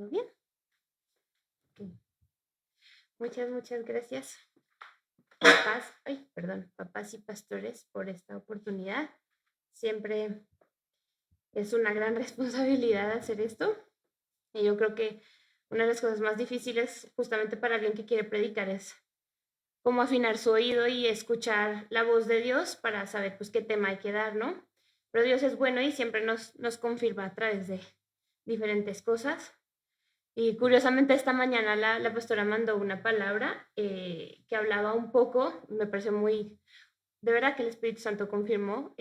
¿Todo bien? Ok. Muchas gracias, papás y pastores, por esta oportunidad. Siempre es una gran responsabilidad hacer esto. Y yo creo que una de las cosas más difíciles justamente para alguien que quiere predicar es cómo afinar su oído y escuchar la voz de Dios para saber pues qué tema hay que dar, ¿no? Pero Dios es bueno y siempre nos confirma a través de diferentes cosas. Y curiosamente esta mañana la pastora mandó una palabra que hablaba un poco, me pareció muy, de verdad que el Espíritu Santo confirmó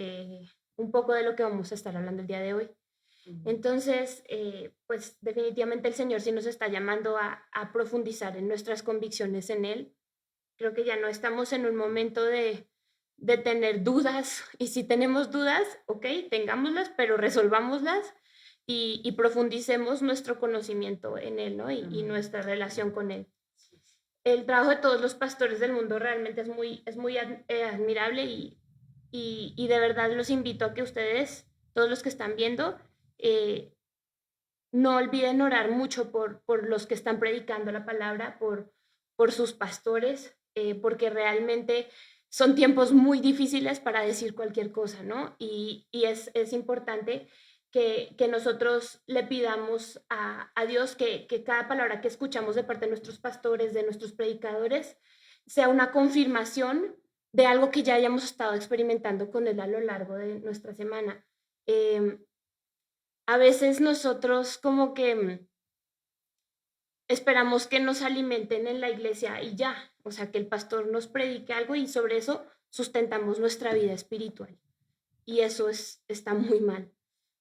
un poco de lo que vamos a estar hablando el día de hoy. Entonces, pues definitivamente el Señor sí nos está llamando a profundizar en nuestras convicciones en Él. Creo que ya no estamos en un momento de tener dudas, y si tenemos dudas, ok, tengámoslas, pero resolvámoslas y profundicemos nuestro conocimiento en Él, ¿no? Y nuestra relación con Él. El trabajo de todos los pastores del mundo realmente es muy admirable y de verdad los invito a que ustedes, todos los que están viendo, eh, no olviden orar mucho por los que están predicando la palabra, por sus pastores, porque realmente son tiempos muy difíciles para decir cualquier cosa, ¿no? Y es importante que nosotros le pidamos a Dios que cada palabra que escuchamos de parte de nuestros pastores, de nuestros predicadores, sea una confirmación de algo que ya hayamos estado experimentando con Él a lo largo de nuestra semana. A veces nosotros como que esperamos que nos alimenten en la iglesia y ya, o sea, que el pastor nos predique algo y sobre eso sustentamos nuestra vida espiritual. Y eso está muy mal.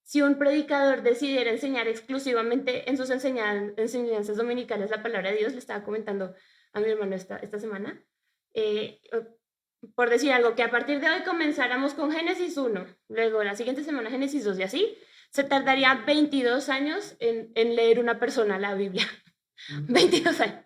Si un predicador decidiera enseñar exclusivamente en sus enseñanzas dominicales la palabra de Dios, le estaba comentando a mi hermano esta semana, eh, por decir algo, que a partir de hoy comenzáramos con Génesis 1, luego la siguiente semana Génesis 2 y así, se tardaría 22 años en leer una persona la Biblia. 22 años.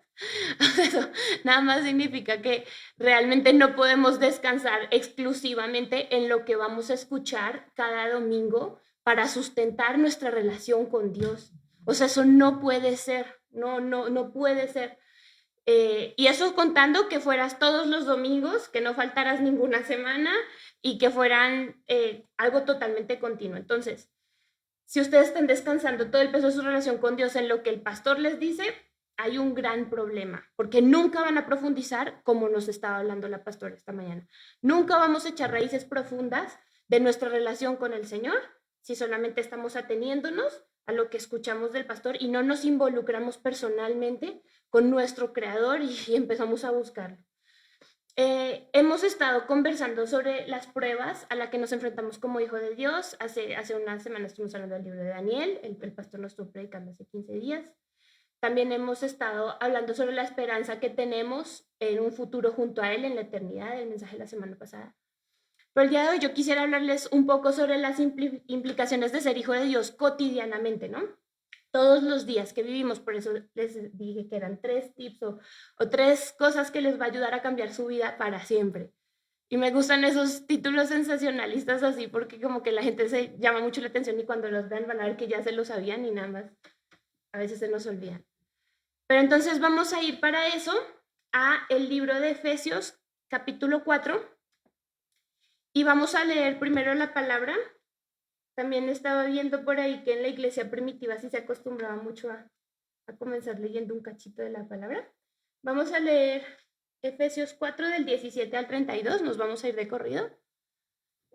Eso nada más significa que realmente no podemos descansar exclusivamente en lo que vamos a escuchar cada domingo para sustentar nuestra relación con Dios. O sea, eso no puede ser, no puede ser. Y eso contando que fueras todos los domingos, que no faltaras ninguna semana y que fueran algo totalmente continuo. Entonces, si ustedes están descansando todo el peso de su relación con Dios en lo que el pastor les dice, hay un gran problema, porque nunca van a profundizar como nos estaba hablando la pastora esta mañana. Nunca vamos a echar raíces profundas de nuestra relación con el Señor si solamente estamos ateniéndonos a lo que escuchamos del pastor y no nos involucramos personalmente con nuestro Creador y empezamos a buscarlo. Hemos estado conversando sobre las pruebas a las que nos enfrentamos como hijo de Dios. Hace unas semanas estuvimos hablando del libro de Daniel, el pastor nos estuvo predicando hace 15 días. También hemos estado hablando sobre la esperanza que tenemos en un futuro junto a Él en la eternidad, el mensaje de la semana pasada. Pero el día de hoy yo quisiera hablarles un poco sobre las implicaciones de ser hijo de Dios cotidianamente, ¿no? Todos los días que vivimos, por eso les dije que eran 3 tips o 3 cosas que les va a ayudar a cambiar su vida para siempre. Y me gustan esos títulos sensacionalistas así porque como que la gente se llama mucho la atención y cuando los vean van a ver que ya se lo sabían y nada más a veces se nos olvidan. Pero entonces vamos a ir para eso a el libro de Efesios capítulo 4 y vamos a leer primero la palabra. También estaba viendo por ahí que en la iglesia primitiva sí se acostumbraba mucho a comenzar leyendo un cachito de la palabra. Vamos a leer Efesios 4 del 17 al 32, nos vamos a ir de corrido.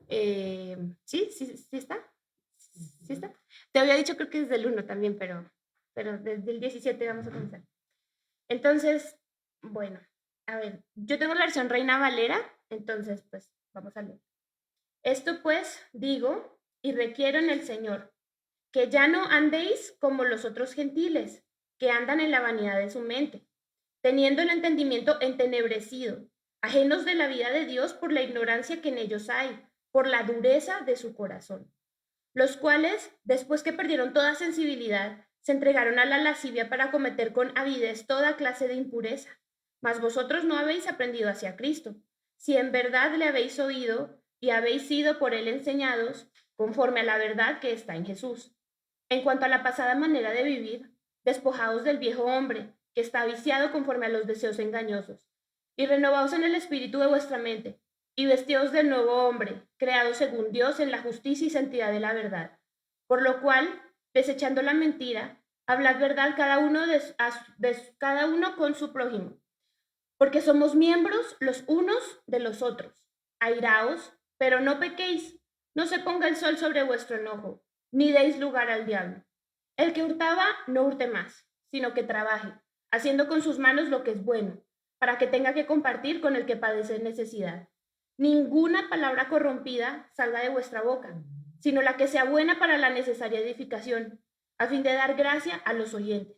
¿Sí está? ¿Sí está? Te había dicho creo que es del 1 también, pero desde el 17 vamos a comenzar. Entonces, bueno, a ver, yo tengo la versión Reina Valera, entonces pues vamos a leer. Esto pues digo y requiero en el Señor, que ya no andéis como los otros gentiles, que andan en la vanidad de su mente, teniendo el entendimiento entenebrecido, ajenos de la vida de Dios por la ignorancia que en ellos hay, por la dureza de su corazón, los cuales, después que perdieron toda sensibilidad, se entregaron a la lascivia para cometer con avidez toda clase de impureza. Mas vosotros no habéis aprendido hacia Cristo, si en verdad le habéis oído y habéis sido por él enseñados, conforme a la verdad que está en Jesús. En cuanto a la pasada manera de vivir, despojados del viejo hombre, que está viciado conforme a los deseos engañosos, y renovados en el espíritu de vuestra mente, y vestidos del nuevo hombre, creado según Dios en la justicia y santidad de la verdad. Por lo cual, desechando la mentira, hablad verdad cada uno con su prójimo, porque somos miembros los unos de los otros. Airaos, pero no pequéis, no se ponga el sol sobre vuestro enojo, ni deis lugar al diablo. El que hurtaba, no hurte más, sino que trabaje, haciendo con sus manos lo que es bueno, para que tenga que compartir con el que padece necesidad. Ninguna palabra corrompida salga de vuestra boca, sino la que sea buena para la necesaria edificación, a fin de dar gracia a los oyentes.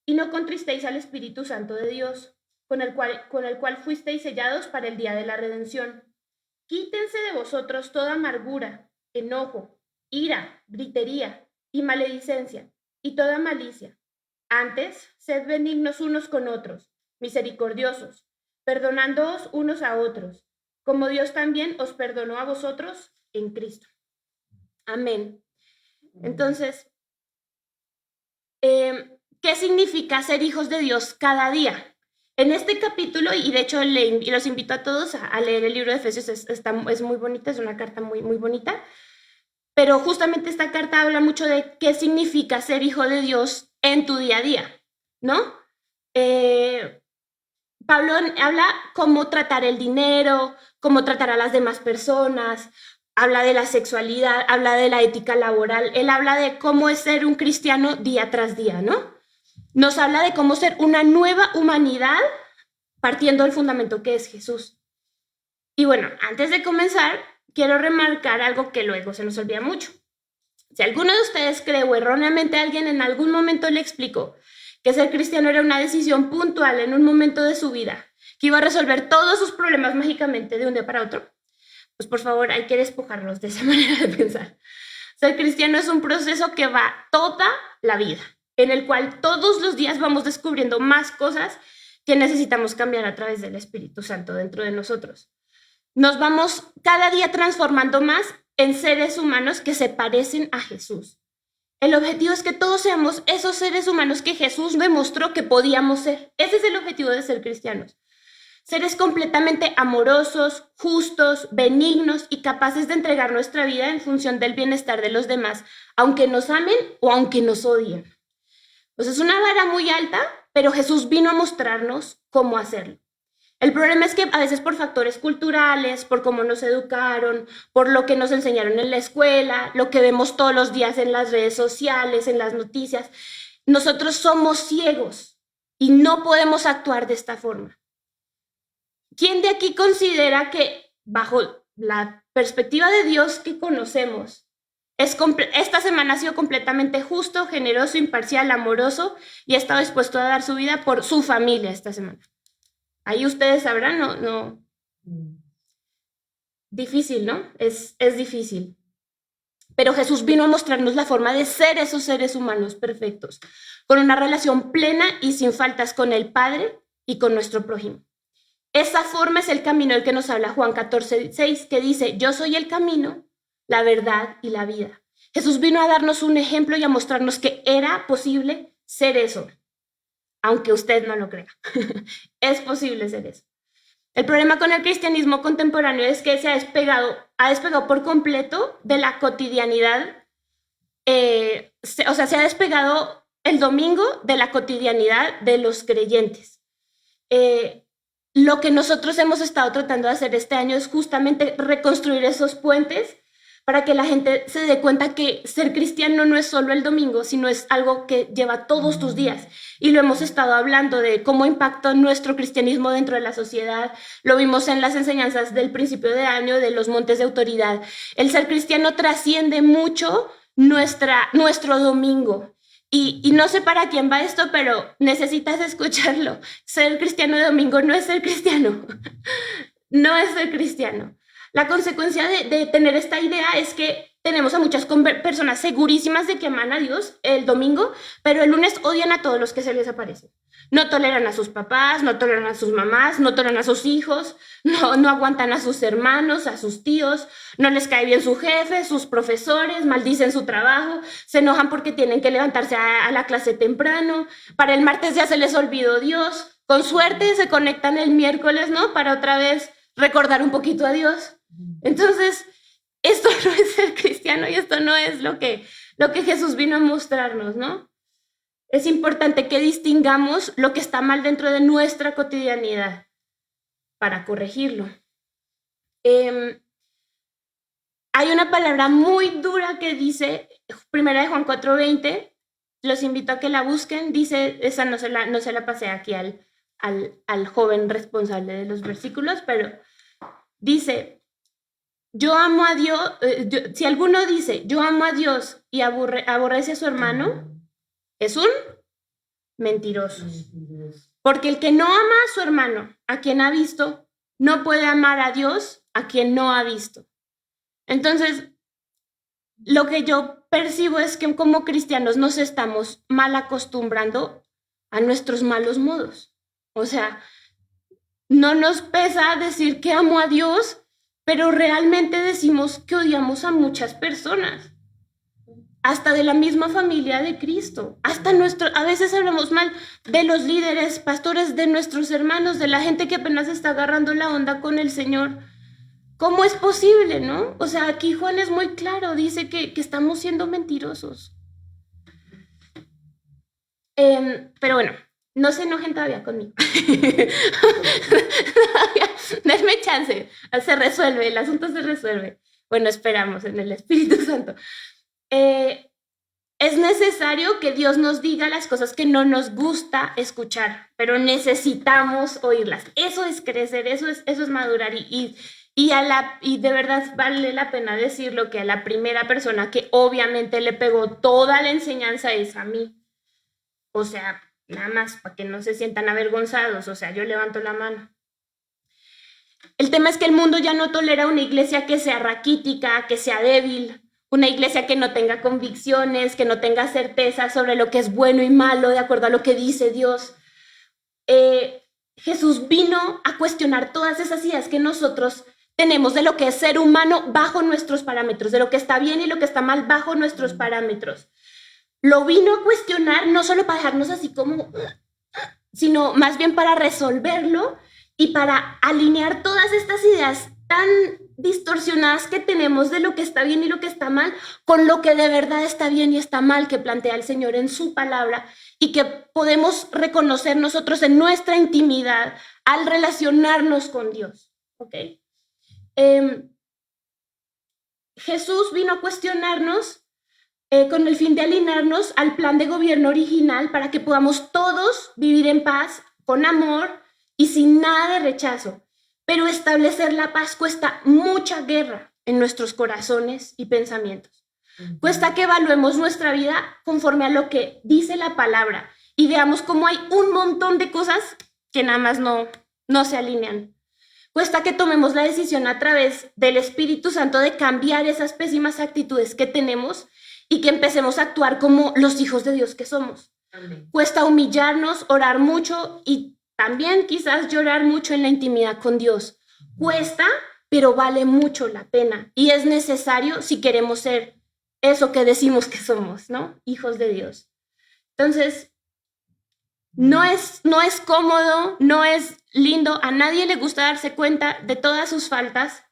Y no contristéis al Espíritu Santo de Dios, con el cual fuisteis sellados para el día de la redención. Quítense de vosotros toda amargura, enojo, ira, gritería y maledicencia, y toda malicia. Antes, sed benignos unos con otros, misericordiosos, perdonándoos unos a otros, como Dios también os perdonó a vosotros en Cristo. Amén. Entonces, ¿qué significa ser hijos de Dios cada día? En este capítulo, y de hecho los invito a todos a leer el libro de Efesios, es muy bonita, es una carta muy, muy bonita, pero justamente esta carta habla mucho de qué significa ser hijo de Dios en tu día a día, ¿no? Pablo habla cómo tratar el dinero, cómo tratar a las demás personas, habla de la sexualidad, habla de la ética laboral, él habla de cómo es ser un cristiano día tras día, ¿no? Nos habla de cómo ser una nueva humanidad partiendo del fundamento que es Jesús. Y bueno, antes de comenzar, quiero remarcar algo que luego se nos olvida mucho. Si alguno de ustedes cree o erróneamente alguien en algún momento le explicó que ser cristiano era una decisión puntual en un momento de su vida, que iba a resolver todos sus problemas mágicamente de un día para otro, pues por favor hay que despojarlos de esa manera de pensar. Ser cristiano es un proceso que va toda la vida, en el cual todos los días vamos descubriendo más cosas que necesitamos cambiar a través del Espíritu Santo dentro de nosotros. Nos vamos cada día transformando más en seres humanos que se parecen a Jesús. El objetivo es que todos seamos esos seres humanos que Jesús demostró que podíamos ser. Ese es el objetivo de ser cristianos. Seres completamente amorosos, justos, benignos y capaces de entregar nuestra vida en función del bienestar de los demás, aunque nos amen o aunque nos odien. Pues es una vara muy alta, pero Jesús vino a mostrarnos cómo hacerlo. El problema es que a veces por factores culturales, por cómo nos educaron, por lo que nos enseñaron en la escuela, lo que vemos todos los días en las redes sociales, en las noticias, nosotros somos ciegos y no podemos actuar de esta forma. ¿Quién de aquí considera que bajo la perspectiva de Dios que conocemos, esta semana ha sido completamente justo, generoso, imparcial, amoroso y ha estado dispuesto a dar su vida por su familia esta semana? Ahí ustedes sabrán, no. Difícil, ¿no? Es difícil. Pero Jesús vino a mostrarnos la forma de ser esos seres humanos perfectos, con una relación plena y sin faltas con el Padre y con nuestro prójimo. Esa forma es el camino del que nos habla Juan 14:6, que dice, yo soy el camino, la verdad y la vida. Jesús vino a darnos un ejemplo y a mostrarnos que era posible ser eso. Aunque usted no lo crea, es posible ser eso. El problema con el cristianismo contemporáneo es que se ha despegado por completo de la cotidianidad, se ha despegado el domingo de la cotidianidad de los creyentes. Lo que nosotros hemos estado tratando de hacer este año es justamente reconstruir esos puentes para que la gente se dé cuenta que ser cristiano no es solo el domingo, sino es algo que lleva todos tus días. Y lo hemos estado hablando de cómo impacta nuestro cristianismo dentro de la sociedad. Lo vimos en las enseñanzas del principio de año, de los montes de autoridad. El ser cristiano trasciende mucho nuestro domingo. Y no sé para quién va esto, pero necesitas escucharlo. Ser cristiano de domingo no es ser cristiano. No es ser cristiano. La consecuencia de tener esta idea es que tenemos a muchas personas segurísimas de que aman a Dios el domingo, pero el lunes odian a todos los que se les aparecen. No toleran a sus papás, no toleran a sus mamás, no toleran a sus hijos, no aguantan a sus hermanos, a sus tíos, no les cae bien su jefe, sus profesores, maldicen su trabajo, se enojan porque tienen que levantarse a la clase temprano, para el martes ya se les olvidó Dios, con suerte se conectan el miércoles, ¿no? Para otra vez recordar un poquito a Dios. Entonces, esto no es ser cristiano y esto no es lo que Jesús vino a mostrarnos, ¿no? Es importante que distingamos lo que está mal dentro de nuestra cotidianidad para corregirlo. Hay una palabra muy dura que dice, 1 Juan 4:20, los invito a que la busquen, dice, esa no se la pasé aquí al joven responsable de los versículos, pero dice, yo amo a Dios, si alguno dice, yo amo a Dios y aborrece a su hermano, es un mentiroso. Porque el que no ama a su hermano, a quien ha visto, no puede amar a Dios, a quien no ha visto. Entonces, lo que yo percibo es que como cristianos nos estamos mal acostumbrando a nuestros malos modos. O sea, no nos pesa decir que amo a Dios, pero realmente decimos que odiamos a muchas personas, hasta de la misma familia de Cristo, a veces hablamos mal de los líderes, pastores, de nuestros hermanos, de la gente que apenas está agarrando la onda con el Señor. ¿Cómo es posible, no? O sea, aquí Juan es muy claro, dice que estamos siendo mentirosos. Pero bueno, no se enojen todavía conmigo. Denme chance, se resuelve, el asunto se resuelve. Bueno, esperamos en el Espíritu Santo. Es necesario que Dios nos diga las cosas que no nos gusta escuchar, pero necesitamos oírlas. Eso es crecer, eso es madurar y de verdad vale la pena decirlo que a la primera persona que obviamente le pegó toda la enseñanza es a mí. O sea, nada más para que no se sientan avergonzados, o sea, yo levanto la mano. El tema es que el mundo ya no tolera una iglesia que sea raquítica, que sea débil, una iglesia que no tenga convicciones, que no tenga certeza sobre lo que es bueno y malo de acuerdo a lo que dice Dios. Jesús vino a cuestionar todas esas ideas que nosotros tenemos de lo que es ser humano bajo nuestros parámetros, de lo que está bien y lo que está mal bajo nuestros parámetros. Lo vino a cuestionar no solo para dejarnos así como, sino más bien para resolverlo y para alinear todas estas ideas tan distorsionadas que tenemos de lo que está bien y lo que está mal con lo que de verdad está bien y está mal que plantea el Señor en su palabra y que podemos reconocer nosotros en nuestra intimidad al relacionarnos con Dios. ¿Ok? Jesús vino a cuestionarnos con el fin de alinearnos al plan de gobierno original para que podamos todos vivir en paz, con amor y sin nada de rechazo. Pero establecer la paz cuesta mucha guerra en nuestros corazones y pensamientos. Cuesta que evaluemos nuestra vida conforme a lo que dice la palabra y veamos cómo hay un montón de cosas que nada más no se alinean. Cuesta que tomemos la decisión a través del Espíritu Santo de cambiar esas pésimas actitudes que tenemos y que empecemos a actuar como los hijos de Dios que somos. Amén. Cuesta humillarnos, orar mucho y también quizás llorar mucho en la intimidad con Dios. Cuesta, pero vale mucho la pena y es necesario si queremos ser eso que decimos que somos, ¿no? Hijos de Dios. Entonces, no es cómodo, no es lindo, a nadie le gusta darse cuenta de todas sus faltas,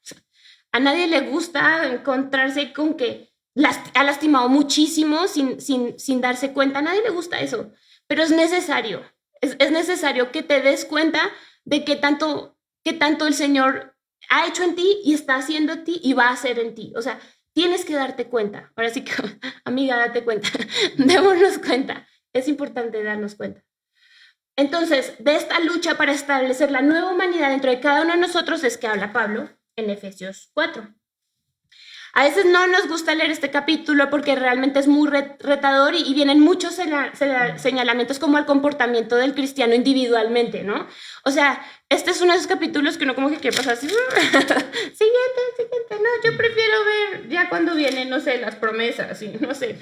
a nadie le gusta encontrarse con que ha lastimado muchísimo sin darse cuenta, a nadie le gusta eso, pero es necesario, es necesario que te des cuenta de qué tanto el Señor ha hecho en ti y está haciendo en ti y va a hacer en ti, o sea, tienes que darte cuenta. Ahora sí que, amiga, date cuenta, démonos cuenta, es importante darnos cuenta. Entonces, de esta lucha para establecer la nueva humanidad dentro de cada uno de nosotros es que habla Pablo en Efesios 4. A veces no nos gusta leer este capítulo porque realmente es muy retador y vienen muchos señalamientos como al comportamiento del cristiano individualmente, ¿no? O sea, este es uno de esos capítulos que uno como que quiere pasar así, siguiente, no, yo prefiero ver ya cuando vienen, no sé, las promesas, y no sé,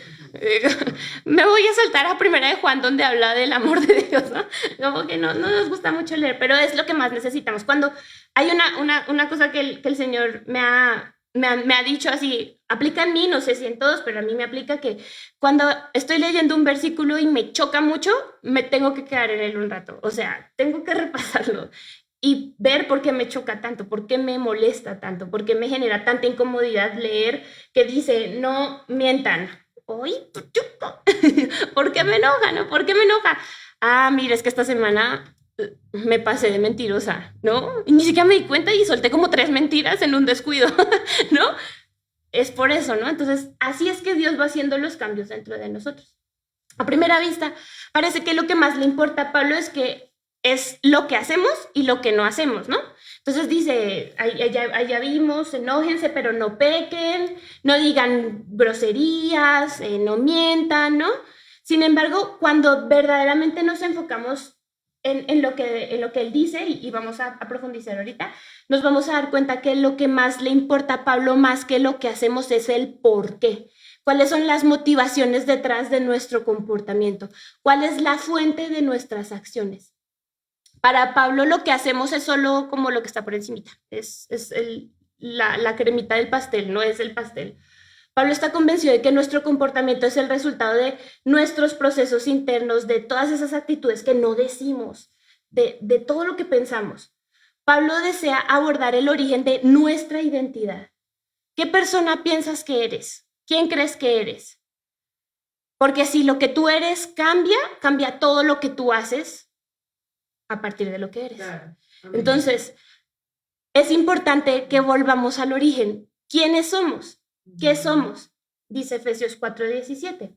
me voy a saltar a Primera de Juan donde habla del amor de Dios, ¿no? Como que no nos gusta mucho leer, pero es lo que más necesitamos. Cuando hay una cosa que el Señor me ha dicho así, aplica en mí, no sé si en todos, pero a mí me aplica que cuando estoy leyendo un versículo y me choca mucho, me tengo que quedar en él un rato, o sea, tengo que repasarlo y ver por qué me choca tanto, por qué me molesta tanto, por qué me genera tanta incomodidad leer que dice, no mientan. ¡Uy! ¿Por qué me enoja, no? ¿Por qué me enoja? Ah, mira, es que esta semana me pasé de mentirosa, ¿no? Y ni siquiera me di cuenta y solté como 3 mentiras en un descuido, ¿no? Es por eso, ¿no? Entonces, así es que Dios va haciendo los cambios dentro de nosotros. A primera vista, parece que lo que más le importa a Pablo es lo que hacemos y lo que no hacemos, ¿no? Entonces dice, allá vimos, enójense, pero no pequen, no digan groserías, no mientan, ¿no? Sin embargo, cuando verdaderamente nos enfocamos en lo que él dice, y vamos a profundizar ahorita, nos vamos a dar cuenta que lo que más le importa a Pablo, más que lo que hacemos, es el por qué. ¿Cuáles son las motivaciones detrás de nuestro comportamiento? ¿Cuál es la fuente de nuestras acciones? Para Pablo lo que hacemos es solo como lo que está por encimita, es la cremita del pastel, no es el pastel. Pablo está convencido de que nuestro comportamiento es el resultado de nuestros procesos internos, de todas esas actitudes que no decimos, de todo lo que pensamos. Pablo desea abordar el origen de nuestra identidad. ¿Qué persona piensas que eres? ¿Quién crees que eres? Porque si lo que tú eres cambia todo lo que tú haces a partir de lo que eres. Claro. Entonces, es importante que volvamos al origen. ¿Quiénes somos? ¿Qué somos? Dice Efesios 4:17.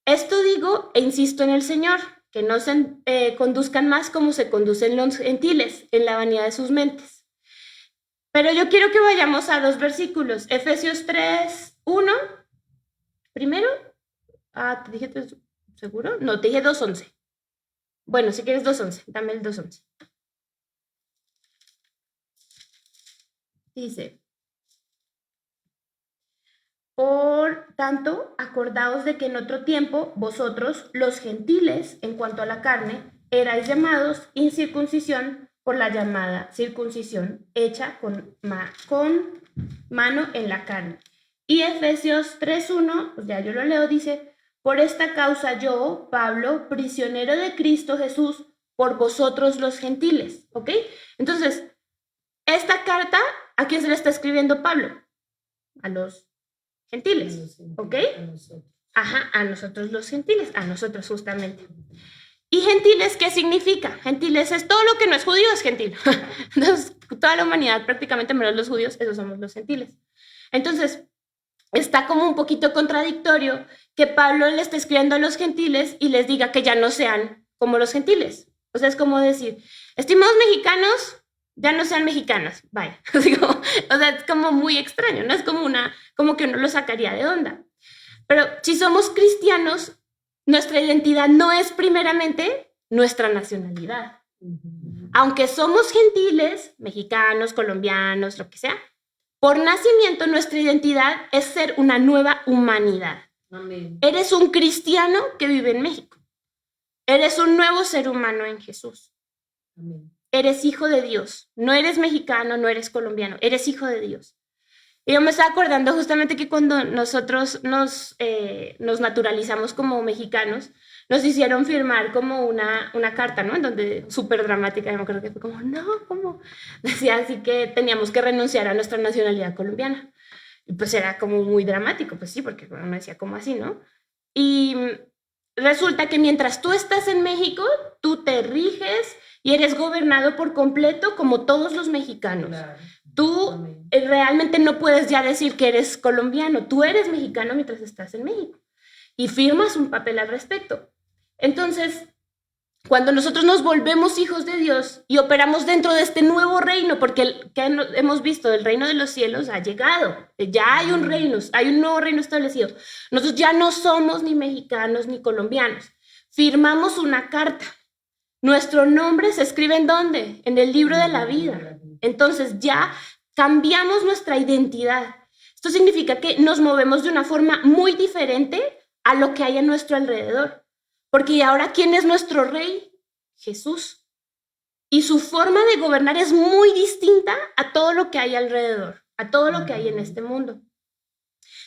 Esto digo e insisto en el Señor, que no se conduzcan más como se conducen los gentiles, en la vanidad de sus mentes. Pero yo quiero que vayamos a 2 versículos. Efesios 3:1. Primero. ¿Te dije 3? ¿Seguro? No, te dije 2:11. Bueno, si quieres 2:11, dame el 2:11. Dice, por tanto, acordaos de que en otro tiempo vosotros, los gentiles, en cuanto a la carne, erais llamados incircuncisión por la llamada circuncisión hecha con mano en la carne. Y Efesios 3:1, pues ya yo lo leo, dice, por esta causa yo, Pablo, prisionero de Cristo Jesús, por vosotros los gentiles, ¿ok? Entonces, esta carta, ¿a quién se la está escribiendo Pablo? A los gentiles, ¿ok? Ajá, a nosotros los gentiles, a nosotros justamente. ¿Y gentiles qué significa? Gentiles es todo lo que no es judío, es gentil. Entonces, toda la humanidad, prácticamente menos los judíos, esos somos los gentiles. Entonces, está como un poquito contradictorio que Pablo le esté escribiendo a los gentiles y les diga que ya no sean como los gentiles. O sea, es como decir, estimados mexicanos, ya no sean mexicanos, bye. O sea, es como muy extraño, ¿no? Es como que uno lo sacaría de onda. Pero si somos cristianos, nuestra identidad no es primeramente nuestra nacionalidad. Aunque somos gentiles, mexicanos, colombianos, lo que sea, por nacimiento nuestra identidad es ser una nueva humanidad. Amén. Eres un cristiano que vive en México. Eres un nuevo ser humano en Jesús. Amén. Eres hijo de Dios. No eres mexicano, no eres colombiano. Eres hijo de Dios. Y yo me estaba acordando justamente que cuando nosotros nos naturalizamos como mexicanos, nos hicieron firmar como una carta, ¿no? En donde, súper dramática, yo me acuerdo que fue como, no, ¿cómo? Decía así que teníamos que renunciar a nuestra nacionalidad colombiana. Y pues era como muy dramático, pues sí, porque uno decía, ¿cómo así, no? Y resulta que mientras tú estás en México, tú te riges y eres gobernado por completo como todos los mexicanos. Claro. Tú realmente no puedes ya decir que eres colombiano, tú eres mexicano mientras estás en México y firmas un papel al respecto. Entonces, Cuando nosotros nos volvemos hijos de Dios y operamos dentro de este nuevo reino, porque hemos visto, el reino de los cielos ha llegado, ya hay un reino, hay un nuevo reino establecido. Nosotros ya no somos ni mexicanos ni colombianos. Firmamos una carta. Nuestro nombre se escribe ¿en dónde? En el libro de la vida. Entonces ya cambiamos nuestra identidad. Esto significa que nos movemos de una forma muy diferente a lo que hay a nuestro alrededor. Porque ahora, ¿quién es nuestro rey? Jesús. Y su forma de gobernar es muy distinta a todo lo que hay alrededor, a todo lo que hay en este mundo.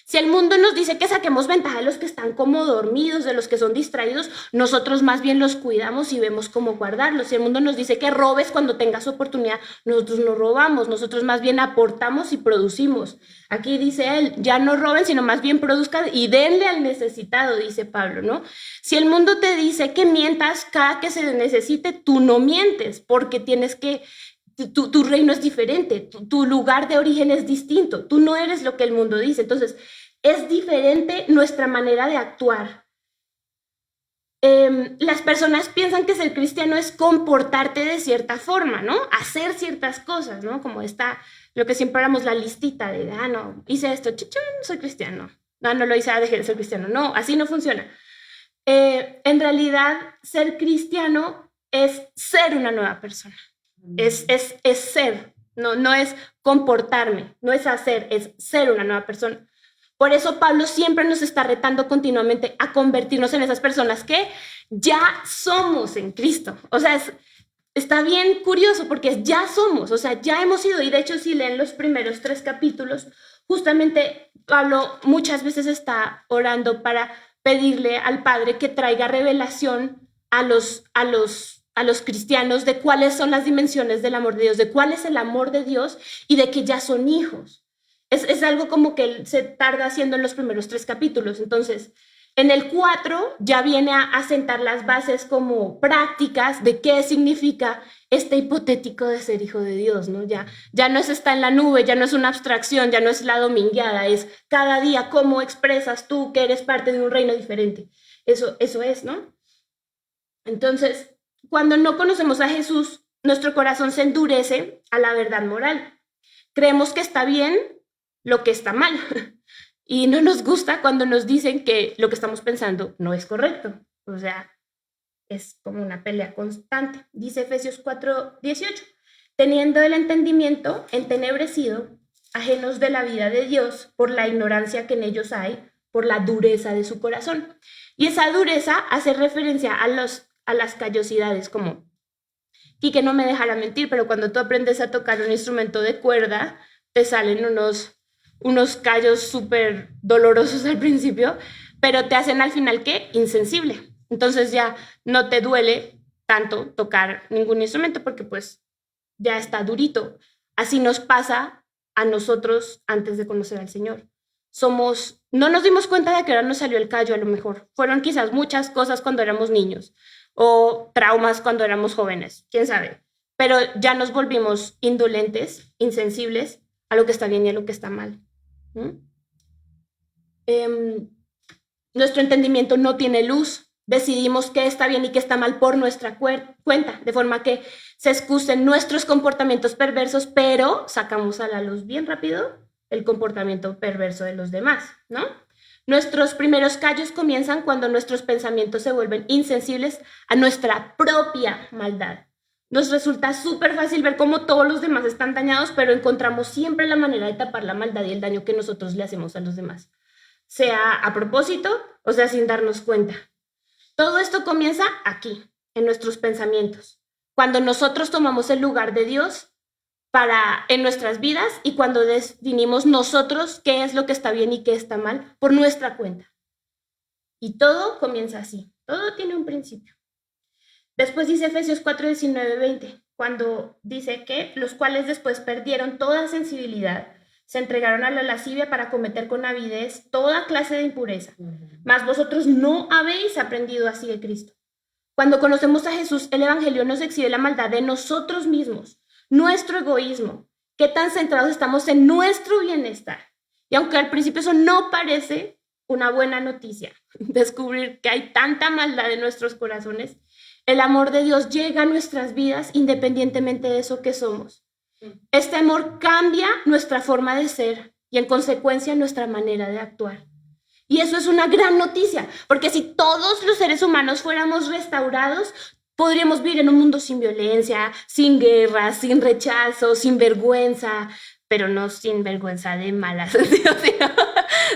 Si el mundo nos dice que saquemos ventaja de los que están como dormidos, de los que son distraídos, nosotros más bien los cuidamos y vemos cómo guardarlos. Si el mundo nos dice que robes cuando tengas oportunidad, nosotros no robamos, nosotros más bien aportamos y producimos. Aquí dice él, ya no roben, sino más bien produzcan y denle al necesitado, dice Pablo, ¿no? Si el mundo te dice que mientas cada que se necesite, tú no mientes, porque tienes que... Tu reino es diferente, tu lugar de origen es distinto, tú no eres lo que el mundo dice, entonces es diferente nuestra manera de actuar. Las personas piensan que ser cristiano es comportarte de cierta forma, ¿no? Hacer ciertas cosas, ¿no? Como está lo que siempre hablamos, la listita de, no, hice esto, soy cristiano. No lo hice, dejé de ser cristiano. No, así no funciona. En realidad, ser cristiano es ser una nueva persona. Es ser, no es comportarme, no es hacer, es ser una nueva persona. Por eso Pablo siempre nos está retando continuamente a convertirnos en esas personas que ya somos en Cristo. O sea, está bien curioso porque ya somos, o sea, ya hemos sido. Y de hecho, si leen los primeros 3 capítulos, justamente Pablo muchas veces está orando para pedirle al Padre que traiga revelación a los cristianos de cuáles son las dimensiones del amor de Dios, de cuál es el amor de Dios y de que ya son hijos. Es algo como que él se tarda haciendo en los primeros 3 capítulos. Entonces, en el 4 ya viene a sentar las bases como prácticas de qué significa este hipotético de ser hijo de Dios, ¿no? Ya no es está en la nube, ya no es una abstracción, ya no es la domingueada, es cada día cómo expresas tú que eres parte de un reino diferente. Eso es, ¿no? Entonces, cuando no conocemos a Jesús, nuestro corazón se endurece a la verdad moral. Creemos que está bien lo que está mal. Y no nos gusta cuando nos dicen que lo que estamos pensando no es correcto. O sea, es como una pelea constante. Dice Efesios 4:18, teniendo el entendimiento entenebrecido, ajenos de la vida de Dios por la ignorancia que en ellos hay, por la dureza de su corazón. Y esa dureza hace referencia a las callosidades, como Quique no me dejará mentir, pero cuando tú aprendes a tocar un instrumento de cuerda, te salen unos callos súper dolorosos al principio, pero te hacen al final, ¿qué? Insensible. Entonces ya no te duele tanto tocar ningún instrumento porque pues ya está durito. Así nos pasa a nosotros antes de conocer al Señor. No nos dimos cuenta de que ahora nos salió el callo a lo mejor. Fueron quizás muchas cosas cuando éramos niños o traumas cuando éramos jóvenes, quién sabe. Pero ya nos volvimos indolentes, insensibles a lo que está bien y a lo que está mal. Nuestro entendimiento no tiene luz. Decidimos qué está bien y qué está mal por nuestra cuenta, de forma que se excusen nuestros comportamientos perversos, pero sacamos a la luz bien rápido el comportamiento perverso de los demás, ¿no? Nuestros primeros callos comienzan cuando nuestros pensamientos se vuelven insensibles a nuestra propia maldad. Nos resulta súper fácil ver cómo todos los demás están dañados, pero encontramos siempre la manera de tapar la maldad y el daño que nosotros le hacemos a los demás, sea a propósito o sea sin darnos cuenta. Todo esto comienza aquí, en nuestros pensamientos, cuando nosotros tomamos el lugar de Dios en nuestras vidas y cuando definimos nosotros qué es lo que está bien y qué está mal por nuestra cuenta. Y todo comienza así, todo tiene un principio. Después dice Efesios 4:19-20, cuando dice que los cuales después perdieron toda sensibilidad, se entregaron a la lascivia para cometer con avidez toda clase de impureza. Mas vosotros no habéis aprendido así de Cristo. Cuando conocemos a Jesús, el evangelio nos exhibe la maldad de nosotros mismos, nuestro egoísmo, qué tan centrados estamos en nuestro bienestar. Y aunque al principio eso no parece, una buena noticia, descubrir que hay tanta maldad en nuestros corazones. El amor de Dios llega a nuestras vidas independientemente de eso que somos. Este amor cambia nuestra forma de ser y en consecuencia nuestra manera de actuar. Y eso es una gran noticia, porque si todos los seres humanos fuéramos restaurados, podríamos vivir en un mundo sin violencia, sin guerra, sin rechazo, sin vergüenza, pero no sin vergüenza de mala sentido, sino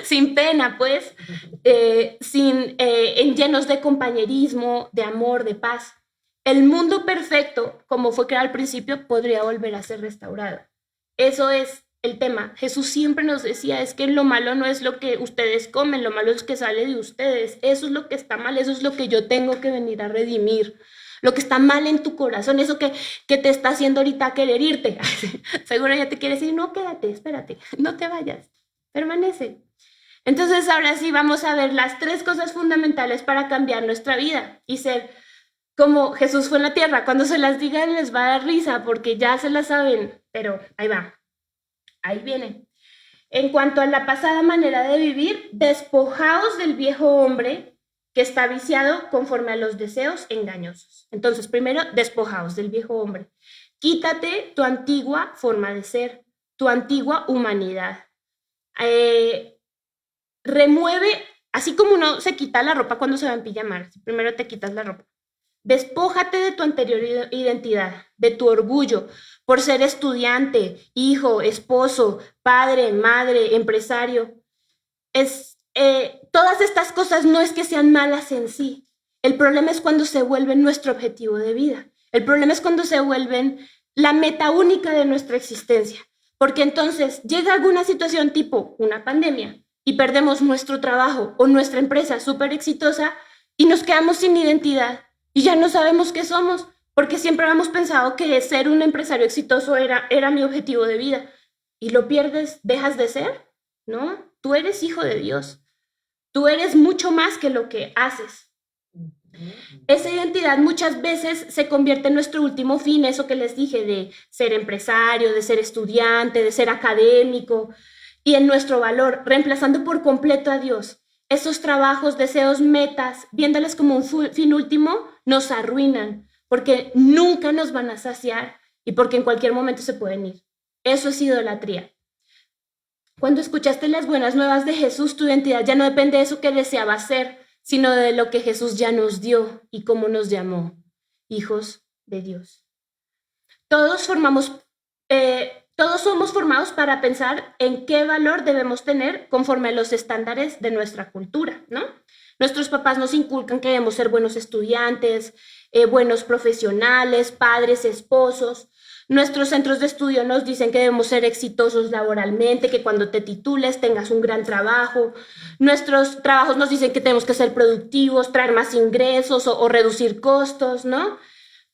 sin pena, pues, llenos de compañerismo, de amor, de paz. El mundo perfecto, como fue creado al principio, podría volver a ser restaurado. Eso es el tema. Jesús siempre nos decía, es que lo malo no es lo que ustedes comen, lo malo es que sale de ustedes. Eso es lo que está mal, eso es lo que yo tengo que venir a redimir. Lo que está mal en tu corazón, eso que te está haciendo ahorita querer irte. Seguro ya te quiere decir, no, quédate, espérate, no te vayas, permanece. Entonces ahora sí vamos a ver las 3 cosas fundamentales para cambiar nuestra vida y ser como Jesús fue en la tierra. Cuando se las digan les va a dar risa porque ya se las saben, pero ahí va, ahí viene. En cuanto a la pasada manera de vivir, despojaos del viejo hombre que está viciado conforme a los deseos engañosos. Entonces, primero, despojaos del viejo hombre. Quítate tu antigua forma de ser, tu antigua humanidad. Remueve, así como uno se quita la ropa cuando se va en pijamar, primero te quitas la ropa. Despójate de tu anterior identidad, de tu orgullo, por ser estudiante, hijo, esposo, padre, madre, empresario. Todas estas cosas no es que sean malas en sí. El problema es cuando se vuelven nuestro objetivo de vida. El problema es cuando se vuelven la meta única de nuestra existencia. Porque entonces llega alguna situación tipo una pandemia y perdemos nuestro trabajo o nuestra empresa súper exitosa y nos quedamos sin identidad y ya no sabemos qué somos porque siempre habíamos pensado que ser un empresario exitoso era mi objetivo de vida. Y lo pierdes, dejas de ser, ¿no? Tú eres hijo de Dios. Tú eres mucho más que lo que haces. Esa identidad muchas veces se convierte en nuestro último fin, eso que les dije, de ser empresario, de ser estudiante, de ser académico, y en nuestro valor, reemplazando por completo a Dios. Esos trabajos, deseos, metas, viéndoles como un fin último, nos arruinan, porque nunca nos van a saciar y porque en cualquier momento se pueden ir. Eso es idolatría. Cuando escuchaste las buenas nuevas de Jesús, tu identidad ya no depende de eso que deseabas ser, sino de lo que Jesús ya nos dio y cómo nos llamó, hijos de Dios. Todos somos formados para pensar en qué valor debemos tener conforme a los estándares de nuestra cultura, ¿no? Nuestros papás nos inculcan que debemos ser buenos estudiantes, buenos profesionales, padres, esposos. Nuestros centros de estudio nos dicen que debemos ser exitosos laboralmente, que cuando te titules tengas un gran trabajo. Nuestros trabajos nos dicen que tenemos que ser productivos, traer más ingresos o reducir costos, ¿no?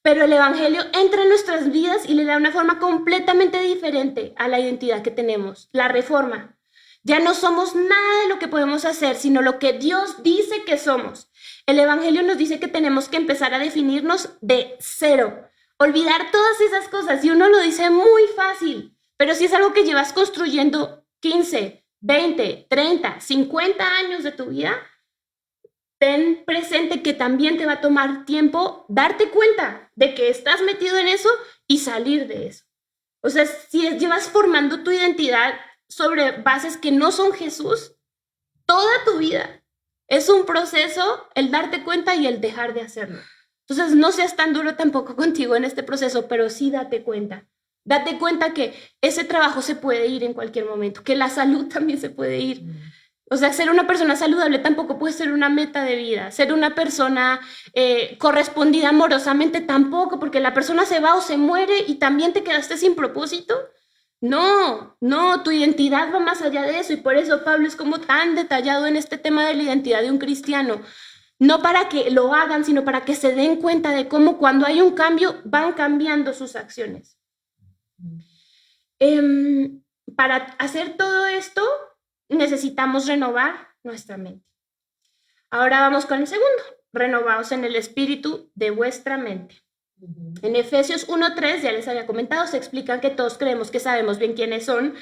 Pero el Evangelio entra en nuestras vidas y le da una forma completamente diferente a la identidad que tenemos, la reforma. Ya no somos nada de lo que podemos hacer, sino lo que Dios dice que somos. El Evangelio nos dice que tenemos que empezar a definirnos de cero. Olvidar todas esas cosas, y uno lo dice muy fácil, pero si es algo que llevas construyendo 15, 20, 30, 50 años de tu vida, ten presente que también te va a tomar tiempo darte cuenta de que estás metido en eso y salir de eso. O sea, si llevas formando tu identidad sobre bases que no son Jesús, toda tu vida es un proceso el darte cuenta y el dejar de hacerlo. Entonces, no seas tan duro tampoco contigo en este proceso, pero sí date cuenta. Date cuenta que ese trabajo se puede ir en cualquier momento, que la salud también se puede ir. O sea, ser una persona saludable tampoco puede ser una meta de vida. Ser una persona correspondida amorosamente tampoco, porque la persona se va o se muere y también te quedaste sin propósito. No, tu identidad va más allá de eso y por eso Pablo es como tan detallado en este tema de la identidad de un cristiano. No para que lo hagan, sino para que se den cuenta de cómo cuando hay un cambio van cambiando sus acciones. Para hacer todo esto necesitamos renovar nuestra mente. Ahora vamos con el segundo. Renovaos en el espíritu de vuestra mente. En Efesios 1:3, ya les había comentado, se explican que todos creemos que sabemos bien quiénes son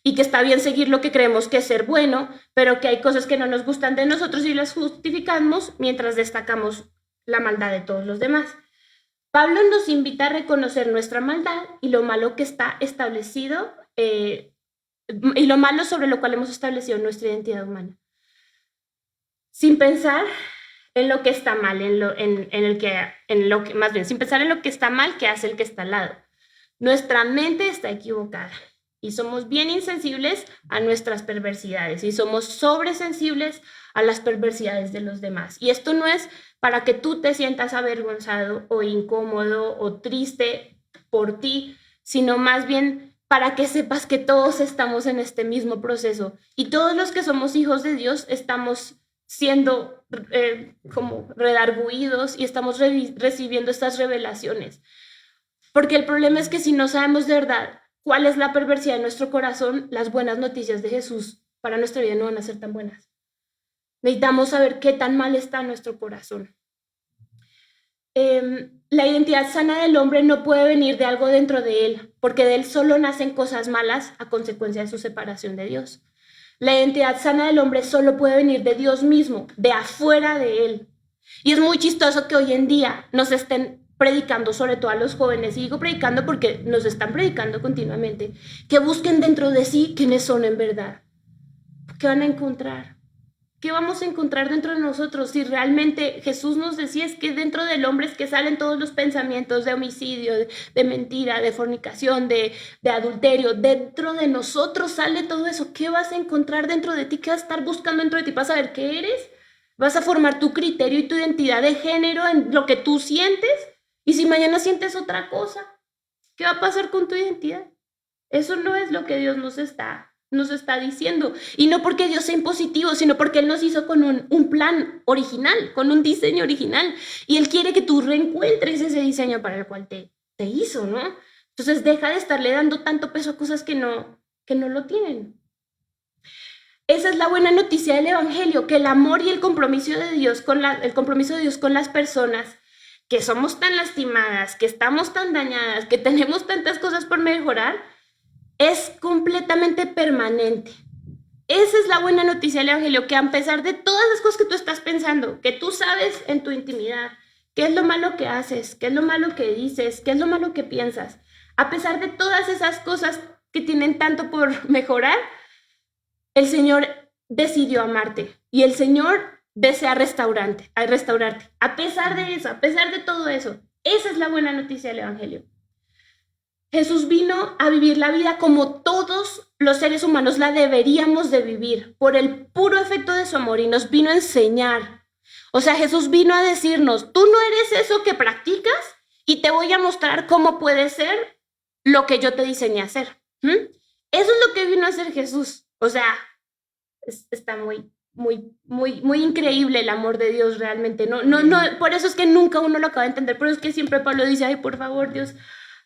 y que está bien seguir lo que creemos que es ser bueno, pero que hay cosas que no nos gustan de nosotros y las justificamos mientras destacamos la maldad de todos los demás. Pablo nos invita a reconocer nuestra maldad y lo malo que está establecido y lo malo sobre lo cual hemos establecido nuestra identidad humana. Sin pensar en lo que está mal, sin pensar en lo que está mal que hace el que está al lado. Nuestra mente está equivocada y somos bien insensibles a nuestras perversidades y somos sobresensibles a las perversidades de los demás. Y esto no es para que tú te sientas avergonzado o incómodo o triste por ti, sino más bien para que sepas que todos estamos en este mismo proceso y todos los que somos hijos de Dios estamos siendo como redarguidos y estamos recibiendo estas revelaciones. Porque el problema es que si no sabemos de verdad cuál es la perversidad de nuestro corazón, las buenas noticias de Jesús para nuestra vida no van a ser tan buenas. Necesitamos saber qué tan mal está nuestro corazón. La identidad sana del hombre no puede venir de algo dentro de él, porque de él solo nacen cosas malas a consecuencia de su separación de Dios. La identidad sana del hombre solo puede venir de Dios mismo, de afuera de él. Y es muy chistoso que hoy en día nos estén predicando, sobre todo a los jóvenes, y digo predicando porque nos están predicando continuamente, que busquen dentro de sí quiénes son en verdad. ¿Qué van a encontrar? ¿Qué vamos a encontrar dentro de nosotros? Si realmente Jesús nos decía es que dentro del hombre es que salen todos los pensamientos de homicidio, de mentira, de fornicación, de adulterio. Dentro de nosotros sale todo eso. ¿Qué vas a encontrar dentro de ti? ¿Qué vas a estar buscando dentro de ti para saber qué eres? ¿Vas a formar tu criterio y tu identidad de género en lo que tú sientes? Y si mañana sientes otra cosa, ¿qué va a pasar con tu identidad? Eso no es lo que Dios nos está diciendo. Y no porque Dios sea impositivo, sino porque Él nos hizo con un plan original, con un diseño original. Y Él quiere que tú reencuentres ese diseño para el cual te hizo, ¿no? Entonces deja de estarle dando tanto peso a cosas que no lo tienen. Esa es la buena noticia del Evangelio, que el amor y el compromiso de Dios con las personas que somos tan lastimadas, que estamos tan dañadas, que tenemos tantas cosas por mejorar, es completamente permanente. Esa es la buena noticia del Evangelio, que a pesar de todas las cosas que tú estás pensando, que tú sabes en tu intimidad, qué es lo malo que haces, qué es lo malo que dices, qué es lo malo que piensas, a pesar de todas esas cosas que tienen tanto por mejorar, el Señor decidió amarte y el Señor desea restaurarte. A pesar de eso, a pesar de todo eso, esa es la buena noticia del Evangelio. Jesús vino a vivir la vida como todos los seres humanos la deberíamos de vivir, por el puro efecto de su amor, y nos vino a enseñar. O sea, Jesús vino a decirnos, tú no eres eso que practicas y te voy a mostrar cómo puede ser lo que yo te diseñé a hacer. Eso es lo que vino a hacer Jesús. O sea, está muy increíble el amor de Dios realmente. No, por eso es que nunca uno lo acaba de entender, por eso es que siempre Pablo dice, ay, por favor, Dios,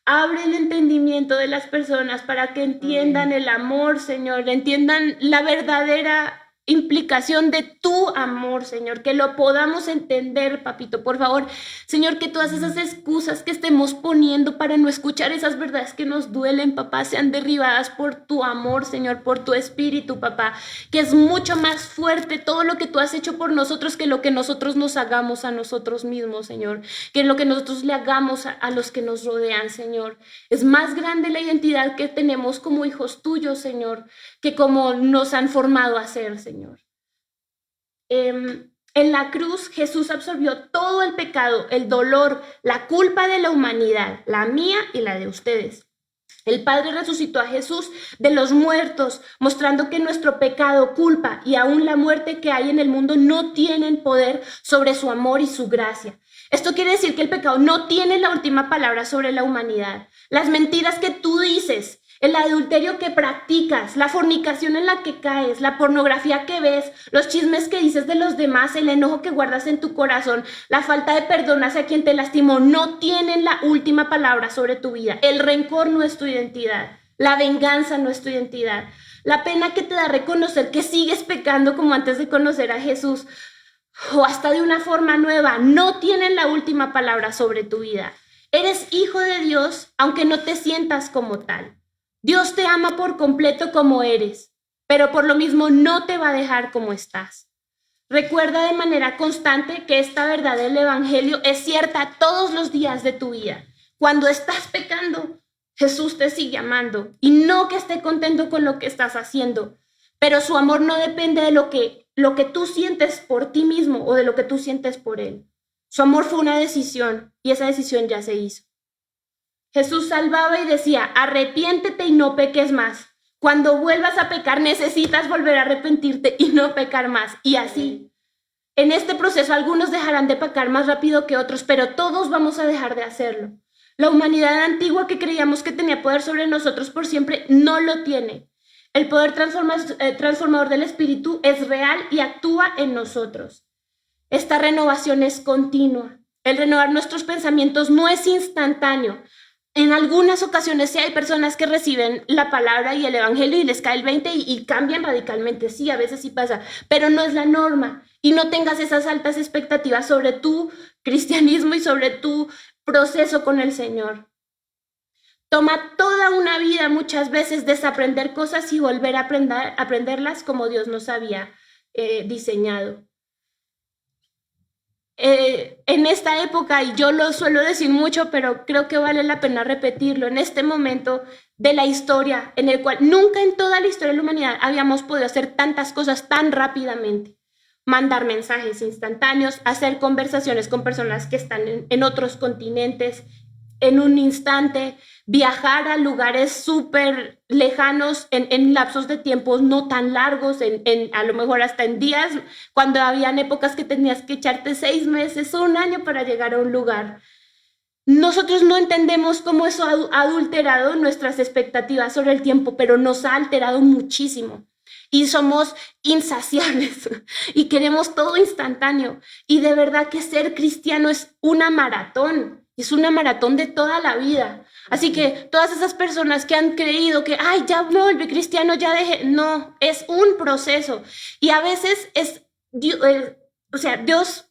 abre el entendimiento de las personas para que entiendan el amor, Señor, entiendan la verdadera implicación de tu amor, Señor, que lo podamos entender, papito, por favor, Señor, que todas esas excusas que estemos poniendo para no escuchar esas verdades que nos duelen, papá, sean derribadas por tu amor, Señor, por tu espíritu, papá, que es mucho más fuerte todo lo que tú has hecho por nosotros que lo que nosotros nos hagamos a nosotros mismos, Señor, que lo que nosotros le hagamos a los que nos rodean, Señor. Es más grande la identidad que tenemos como hijos tuyos, Señor, que como nos han formado a ser, Señor. En la cruz Jesús absorbió todo el pecado, el dolor, la culpa de la humanidad, la mía y la de ustedes. El Padre resucitó a Jesús de los muertos, mostrando que nuestro pecado, culpa y aún la muerte que hay en el mundo no tienen poder sobre su amor y su gracia. Esto quiere decir que el pecado no tiene la última palabra sobre la humanidad. Las mentiras que tú dices, el adulterio que practicas, la fornicación en la que caes, la pornografía que ves, los chismes que dices de los demás, el enojo que guardas en tu corazón, la falta de perdón hacia quien te lastimó, no tienen la última palabra sobre tu vida. El rencor no es tu identidad, la venganza no es tu identidad. La pena que te da reconocer que sigues pecando como antes de conocer a Jesús, o hasta de una forma nueva, no tienen la última palabra sobre tu vida. Eres hijo de Dios, aunque no te sientas como tal. Dios te ama por completo como eres, pero por lo mismo no te va a dejar como estás. Recuerda de manera constante que esta verdad del Evangelio es cierta todos los días de tu vida. Cuando estás pecando, Jesús te sigue amando y no que esté contento con lo que estás haciendo, pero su amor no depende de lo que tú sientes por ti mismo o de lo que tú sientes por Él. Su amor fue una decisión y esa decisión ya se hizo. Jesús salvaba y decía, arrepiéntete y no peques más. Cuando vuelvas a pecar, necesitas volver a arrepentirte y no pecar más. Y así, en este proceso, algunos dejarán de pecar más rápido que otros, pero todos vamos a dejar de hacerlo. La humanidad antigua que creíamos que tenía poder sobre nosotros por siempre, no lo tiene. El poder transformador del Espíritu es real y actúa en nosotros. Esta renovación es continua. El renovar nuestros pensamientos no es instantáneo. En algunas ocasiones sí hay personas que reciben la palabra y el evangelio y les cae el 20 y cambian radicalmente. Sí, a veces sí pasa, pero no es la norma. Y no tengas esas altas expectativas sobre tu cristianismo y sobre tu proceso con el Señor. Toma toda una vida muchas veces desaprender cosas y volver a aprenderlas como Dios nos había diseñado. En esta época, y yo lo suelo decir mucho, pero creo que vale la pena repetirlo, en este momento de la historia, en el cual nunca en toda la historia de la humanidad habíamos podido hacer tantas cosas tan rápidamente. Mandar mensajes instantáneos, hacer conversaciones con personas que están en otros continentes en un instante, viajar a lugares súper lejanos en lapsos de tiempos no tan largos, a lo mejor hasta en días, cuando habían épocas que tenías que echarte 6 meses o un año para llegar a un lugar. Nosotros no entendemos cómo eso ha adulterado nuestras expectativas sobre el tiempo, pero nos ha alterado muchísimo. Y somos insaciables y queremos todo instantáneo. Y de verdad que ser cristiano es una maratón. Es una maratón de toda la vida. Así que todas esas personas que han creído que, ay, ya me volví cristiano, ya dejé. No, es un proceso. Y a veces Dios,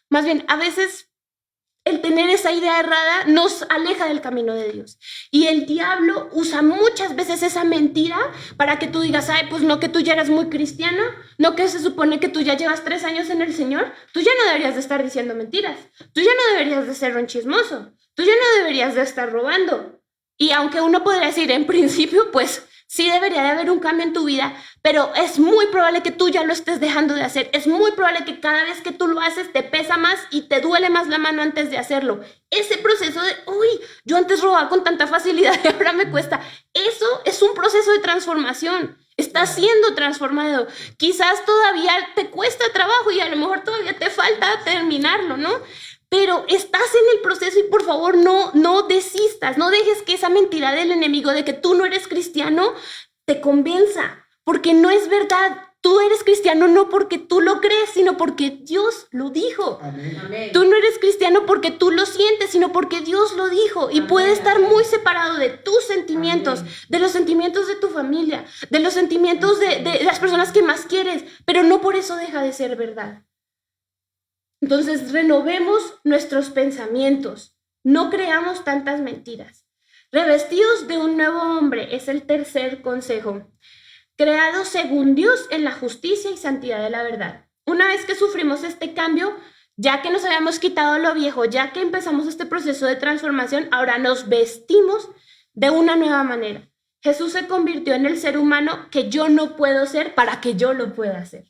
más bien, a veces el tener esa idea errada nos aleja del camino de Dios. Y el diablo usa muchas veces esa mentira para que tú digas, ay, pues no, que tú ya eres muy cristiano, no, que se supone que tú ya llevas 3 años en el Señor, tú ya no deberías de estar diciendo mentiras, tú ya no deberías de ser un chismoso, tú ya no deberías de estar robando. Y aunque uno podría decir en principio, pues sí debería de haber un cambio en tu vida, pero es muy probable que tú ya lo estés dejando de hacer. Es muy probable que cada vez que tú lo haces te pesa más y te duele más la mano antes de hacerlo. Ese proceso de, uy, yo antes robaba con tanta facilidad y ahora me cuesta. Eso es un proceso de transformación. Estás siendo transformado. Quizás todavía te cuesta trabajo y a lo mejor todavía te falta terminarlo, ¿no? Pero estás en el proceso y por favor no desistas, no dejes que esa mentira del enemigo de que tú no eres cristiano te convenza, porque no es verdad. Tú eres cristiano no porque tú lo crees, sino porque Dios lo dijo. Amén. Tú no eres cristiano porque tú lo sientes, sino porque Dios lo dijo. Y puede estar muy separado de tus sentimientos, amén, de los sentimientos de tu familia, de los sentimientos de las personas que más quieres, pero no por eso deja de ser verdad. Entonces, renovemos nuestros pensamientos, no creamos tantas mentiras. Revestidos de un nuevo hombre es el tercer consejo. Creados según Dios en la justicia y santidad de la verdad. Una vez que sufrimos este cambio, ya que nos habíamos quitado lo viejo, ya que empezamos este proceso de transformación, ahora nos vestimos de una nueva manera. Jesús se convirtió en el ser humano que yo no puedo ser para que yo lo pueda hacer.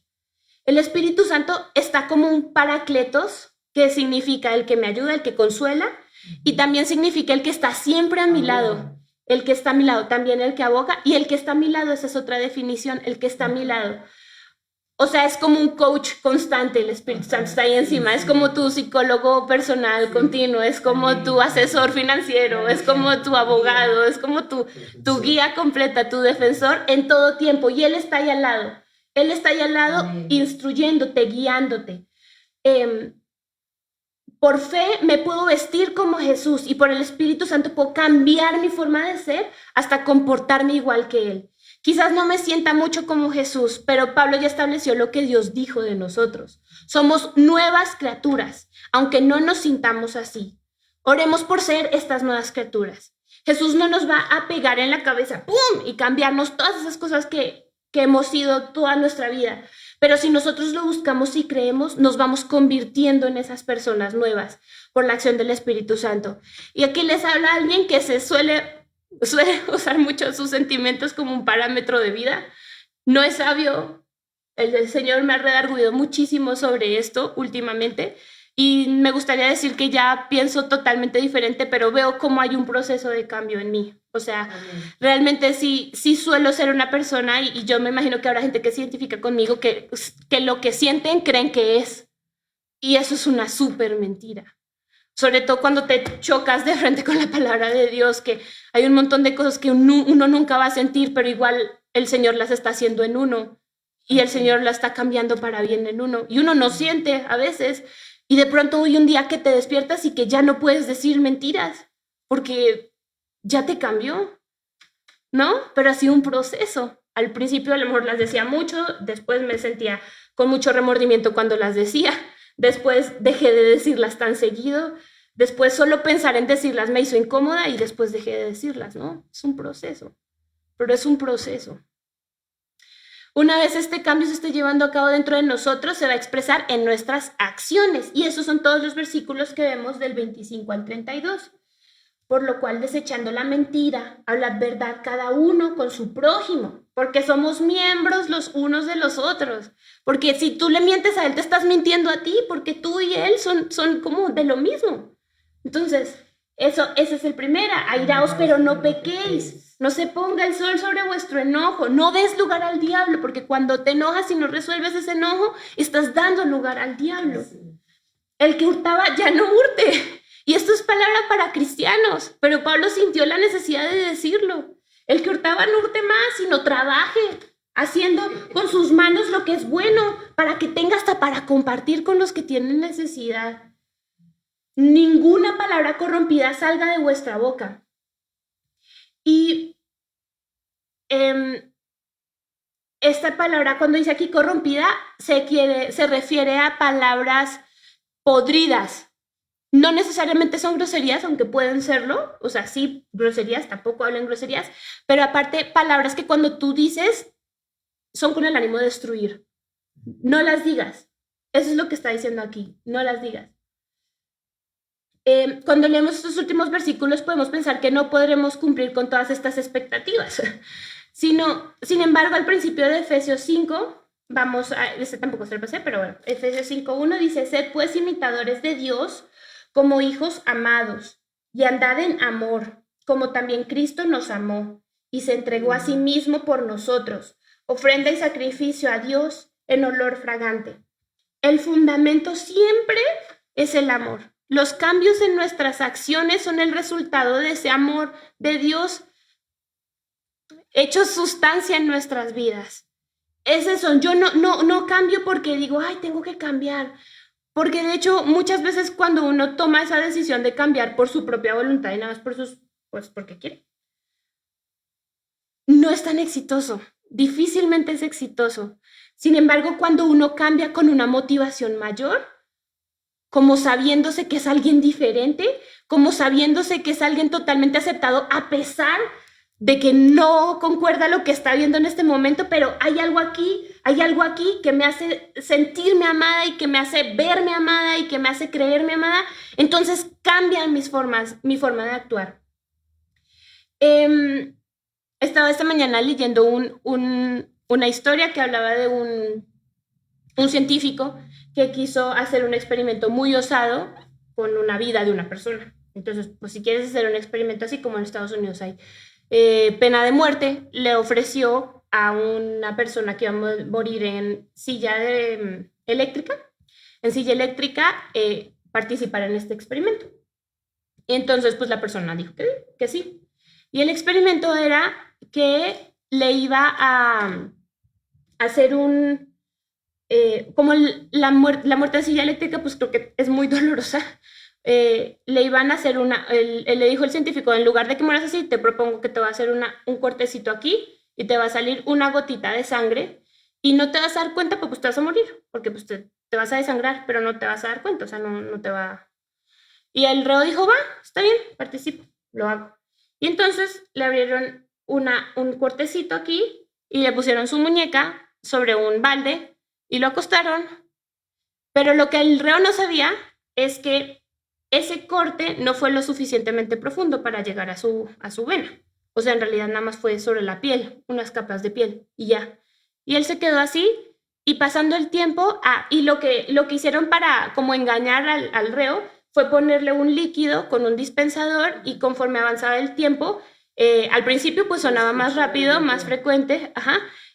El Espíritu Santo está como un paracletos, que significa el que me ayuda, el que consuela, y también significa el que está siempre a mi lado. El que está a mi lado, también el que aboga, y el que está a mi lado, esa es otra definición, el que está a mi lado. O sea, es como un coach constante, el Espíritu Santo está ahí encima, es como tu psicólogo personal continuo, es como tu asesor financiero, es como tu abogado, es como tu guía completa, tu defensor en todo tiempo, y Él está ahí al lado. Él está ahí al lado, amén, instruyéndote, guiándote. Por fe me puedo vestir como Jesús y por el Espíritu Santo puedo cambiar mi forma de ser hasta comportarme igual que Él. Quizás no me sienta mucho como Jesús, pero Pablo ya estableció lo que Dios dijo de nosotros. Somos nuevas criaturas, aunque no nos sintamos así. Oremos por ser estas nuevas criaturas. Jesús no nos va a pegar en la cabeza, ¡pum!, y cambiarnos todas esas cosas que hemos sido toda nuestra vida. Pero si nosotros lo buscamos y creemos, nos vamos convirtiendo en esas personas nuevas por la acción del Espíritu Santo. Y aquí les habla alguien que se suele usar mucho sus sentimientos como un parámetro de vida. No es sabio. El Señor me ha redarguido muchísimo sobre esto últimamente. Y me gustaría decir que ya pienso totalmente diferente, pero veo cómo hay un proceso de cambio en mí. O sea, realmente sí suelo ser una persona y yo me imagino que habrá gente que se identifica conmigo que lo que sienten creen que es. Y eso es una súper mentira. Sobre todo cuando te chocas de frente con la palabra de Dios, que hay un montón de cosas que uno nunca va a sentir, pero igual el Señor las está haciendo en uno y el Señor la está cambiando para bien en uno. Y uno no siente a veces. Y de pronto hoy un día que te despiertas y que ya no puedes decir mentiras, porque ya te cambió, ¿no? Pero ha sido un proceso. Al principio a lo mejor las decía mucho, después me sentía con mucho remordimiento cuando las decía, después dejé de decirlas tan seguido, después solo pensar en decirlas me hizo incómoda y después dejé de decirlas, ¿no? Es un proceso, pero es un proceso. Una vez este cambio se esté llevando a cabo dentro de nosotros, se va a expresar en nuestras acciones. Y esos son todos los versículos que vemos del 25 al 32. Por lo cual, desechando la mentira, hablad verdad cada uno con su prójimo, porque somos miembros los unos de los otros. Porque si tú le mientes a él, te estás mintiendo a ti, porque tú y él son como de lo mismo. Entonces, ese es el primero. Airaos, pero no pequéis. No se ponga el sol sobre vuestro enojo. No des lugar al diablo, porque cuando te enojas y no resuelves ese enojo, estás dando lugar al diablo. El que hurtaba ya no hurte. Y esto es palabra para cristianos, pero Pablo sintió la necesidad de decirlo. El que hurtaba no hurte más, sino trabaje, haciendo con sus manos lo que es bueno, para que tenga hasta para compartir con los que tienen necesidad. Ninguna palabra corrompida salga de vuestra boca. Y esta palabra, cuando dice aquí corrompida, se refiere a palabras podridas. No necesariamente son groserías, aunque pueden serlo. O sea, sí, groserías, tampoco hablan groserías. Pero aparte, palabras que cuando tú dices son con el ánimo de destruir. No las digas. Eso es lo que está diciendo aquí. No las digas. Cuando leemos estos últimos versículos podemos pensar que no podremos cumplir con todas estas expectativas. Sin embargo, al principio de Efesios 5, tampoco se lo pasé, pero bueno, Efesios 5:1 dice, sed pues imitadores de Dios como hijos amados, y andad en amor, como también Cristo nos amó, y se entregó a sí mismo por nosotros, ofrenda y sacrificio a Dios en olor fragante. El fundamento siempre es el amor. Los cambios en nuestras acciones son el resultado de ese amor de Dios hecho sustancia en nuestras vidas. Es eso, yo no cambio porque digo, ay, tengo que cambiar. Porque de hecho, muchas veces cuando uno toma esa decisión de cambiar por su propia voluntad y nada más porque quiere, no es tan exitoso, difícilmente es exitoso. Sin embargo, cuando uno cambia con una motivación mayor, como sabiéndose que es alguien diferente, como sabiéndose que es alguien totalmente aceptado, a pesar de que no concuerda lo que está viendo en este momento, pero hay algo aquí que me hace sentirme amada y que me hace verme amada y que me hace creerme amada, entonces cambian mi forma de actuar. Estaba esta mañana leyendo una historia que hablaba de un científico que quiso hacer un experimento muy osado con una vida de una persona. Entonces, pues si quieres hacer un experimento así como en Estados Unidos hay pena de muerte, le ofreció a una persona que iba a morir en silla eléctrica, participar en este experimento. Y entonces, pues la persona dijo que sí. Y el experimento era que le iba a hacer como la muerte en silla eléctrica, pues creo que es muy dolorosa. Le iban a hacer le dijo el científico, en lugar de que mueras así, te propongo que te va a hacer un cortecito aquí y te va a salir una gotita de sangre y no te vas a dar cuenta, pues te vas a morir, porque pues te vas a desangrar, pero no te vas a dar cuenta, o sea, no te va. Y el reo dijo, va, está bien, participo, lo hago. Y entonces le abrieron un cortecito aquí y le pusieron su muñeca sobre un balde y lo acostaron. Pero lo que el reo no sabía es que ese corte no fue lo suficientemente profundo para llegar a su vena. O sea, en realidad nada más fue sobre la piel, unas capas de piel y ya. Y él se quedó así y pasando el tiempo, y lo que hicieron para como engañar al reo fue ponerle un líquido con un dispensador y conforme avanzaba el tiempo, al principio pues sonaba más rápido, más frecuente,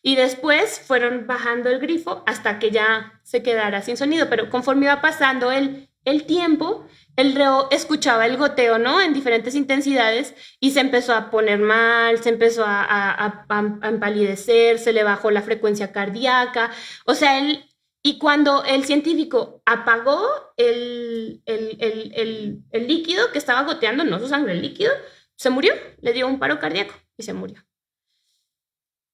y después fueron bajando el grifo hasta que ya se quedara sin sonido, pero conforme iba pasando el tiempo, el reo escuchaba el goteo, ¿no? En diferentes intensidades y se empezó a poner mal, se empezó a empalidecer, se le bajó la frecuencia cardíaca, o sea, y cuando el científico apagó el líquido que estaba goteando, no su sangre, el líquido, se murió, le dio un paro cardíaco y se murió.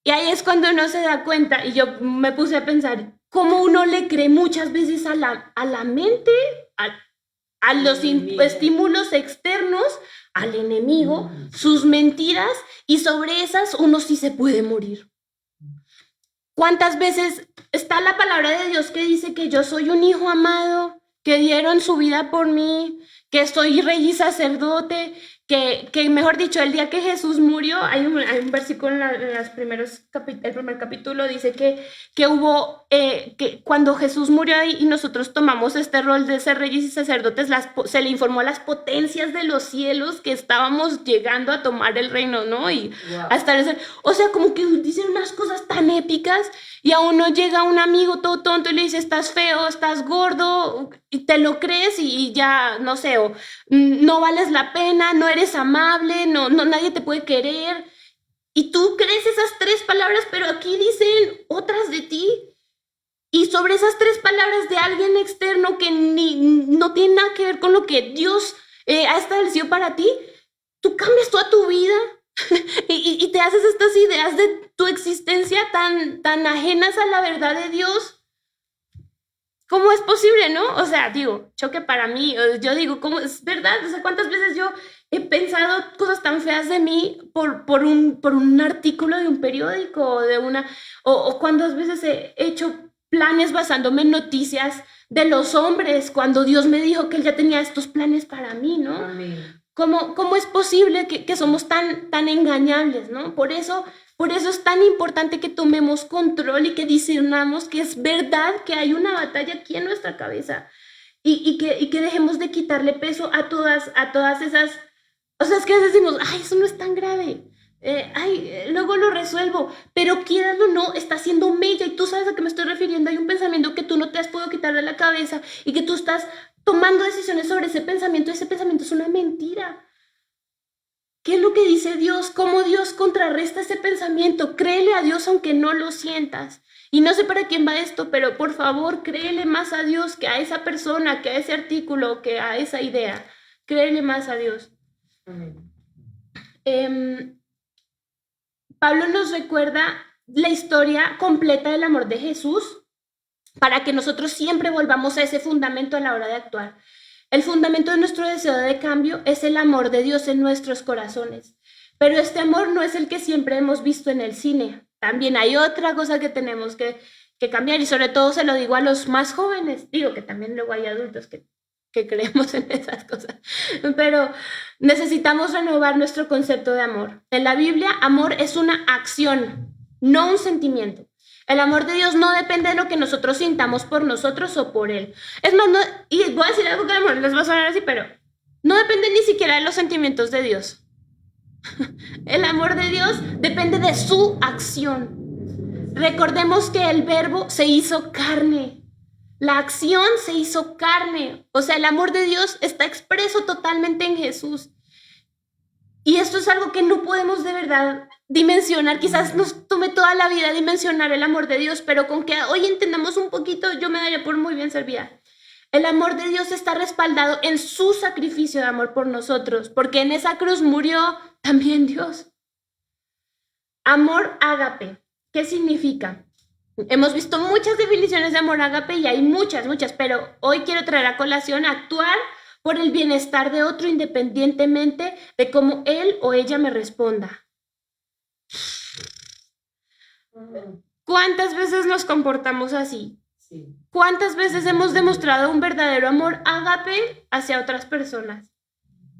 Y ahí es cuando uno se da cuenta, y yo me puse a pensar, cómo uno le cree muchas veces a la mente, a los estímulos externos, al enemigo, sus mentiras, y sobre esas uno sí se puede morir. ¿Cuántas veces está la palabra de Dios que dice que yo soy un hijo amado, que dieron su vida por mí, que soy rey y sacerdote, que mejor dicho, el día que Jesús murió, hay un versículo en el primer capítulo, dice que hubo, que cuando Jesús murió y nosotros tomamos este rol de ser reyes y sacerdotes, se le informó a las potencias de los cielos que estábamos llegando a tomar el reino, ¿no? Y a establecer, o sea, como que dicen unas cosas tan épicas y a uno llega un amigo todo tonto y le dice, estás feo, estás gordo, y te lo crees y ya, no sé, o no vales la pena, no eres amable, no, nadie te puede querer. Y tú crees esas 3 palabras, pero aquí dicen otras de ti. Y sobre esas 3 palabras de alguien externo que no tiene nada que ver con lo que Dios ha establecido para ti, tú cambias toda tu vida y te haces estas ideas de tu existencia tan ajenas a la verdad de Dios. ¿Cómo es posible, no? O sea, digo, choque para mí. Yo digo, ¿cómo es verdad? O sea, ¿cuántas veces yo he pensado cosas tan feas de mí por un artículo de un periódico, o cuántas veces he hecho planes basándome en noticias de los hombres cuando Dios me dijo que Él ya tenía estos planes para mí, ¿no? Amén. ¿Cómo es posible que somos tan engañables, ¿no? Por eso es tan importante que tomemos control y que discernamos que es verdad que hay una batalla aquí en nuestra cabeza y que dejemos de quitarle peso a todas esas. O sea, es que a veces decimos, ay, eso no es tan grave, luego lo resuelvo, pero quieras o no, está haciendo mella y tú sabes a qué me estoy refiriendo. Hay un pensamiento que tú no te has podido quitar de la cabeza y que tú estás tomando decisiones sobre ese pensamiento es una mentira. ¿Qué es lo que dice Dios? ¿Cómo Dios contrarresta ese pensamiento? Créele a Dios aunque no lo sientas. Y no sé para quién va esto, pero por favor, créele más a Dios que a esa persona, que a ese artículo, que a esa idea. Créele más a Dios. Pablo nos recuerda la historia completa del amor de Jesús para que nosotros siempre volvamos a ese fundamento a la hora de actuar. El fundamento de nuestro deseo de cambio es el amor de Dios en nuestros corazones. Pero este amor no es el que siempre hemos visto en el cine. También hay otra cosa que tenemos que cambiar, y sobre todo se lo digo a los más jóvenes. Digo que también luego hay adultos que creemos en esas cosas. Pero necesitamos renovar nuestro concepto de amor. En la Biblia, amor es una acción, no un sentimiento. El amor de Dios no depende de lo que nosotros sintamos por nosotros o por Él. Es más, y voy a decir algo que a lo mejor les va a sonar así, pero no depende ni siquiera de los sentimientos de Dios. El amor de Dios depende de su acción. Recordemos que el verbo se hizo carne. La acción se hizo carne. O sea, el amor de Dios está expreso totalmente en Jesús. Y esto es algo que no podemos de verdad dimensionar. Quizás nos tome toda la vida dimensionar el amor de Dios, pero con que hoy entendamos un poquito, yo me daría por muy bien servida. El amor de Dios está respaldado en su sacrificio de amor por nosotros, porque en esa cruz murió también Dios. Amor ágape, ¿qué significa? Hemos visto muchas definiciones de amor ágape y hay muchas, pero hoy quiero traer a colación actuar por el bienestar de otro independientemente de cómo él o ella me responda. ¿Cuántas veces nos comportamos así? ¿Cuántas veces hemos demostrado un verdadero amor ágape hacia otras personas?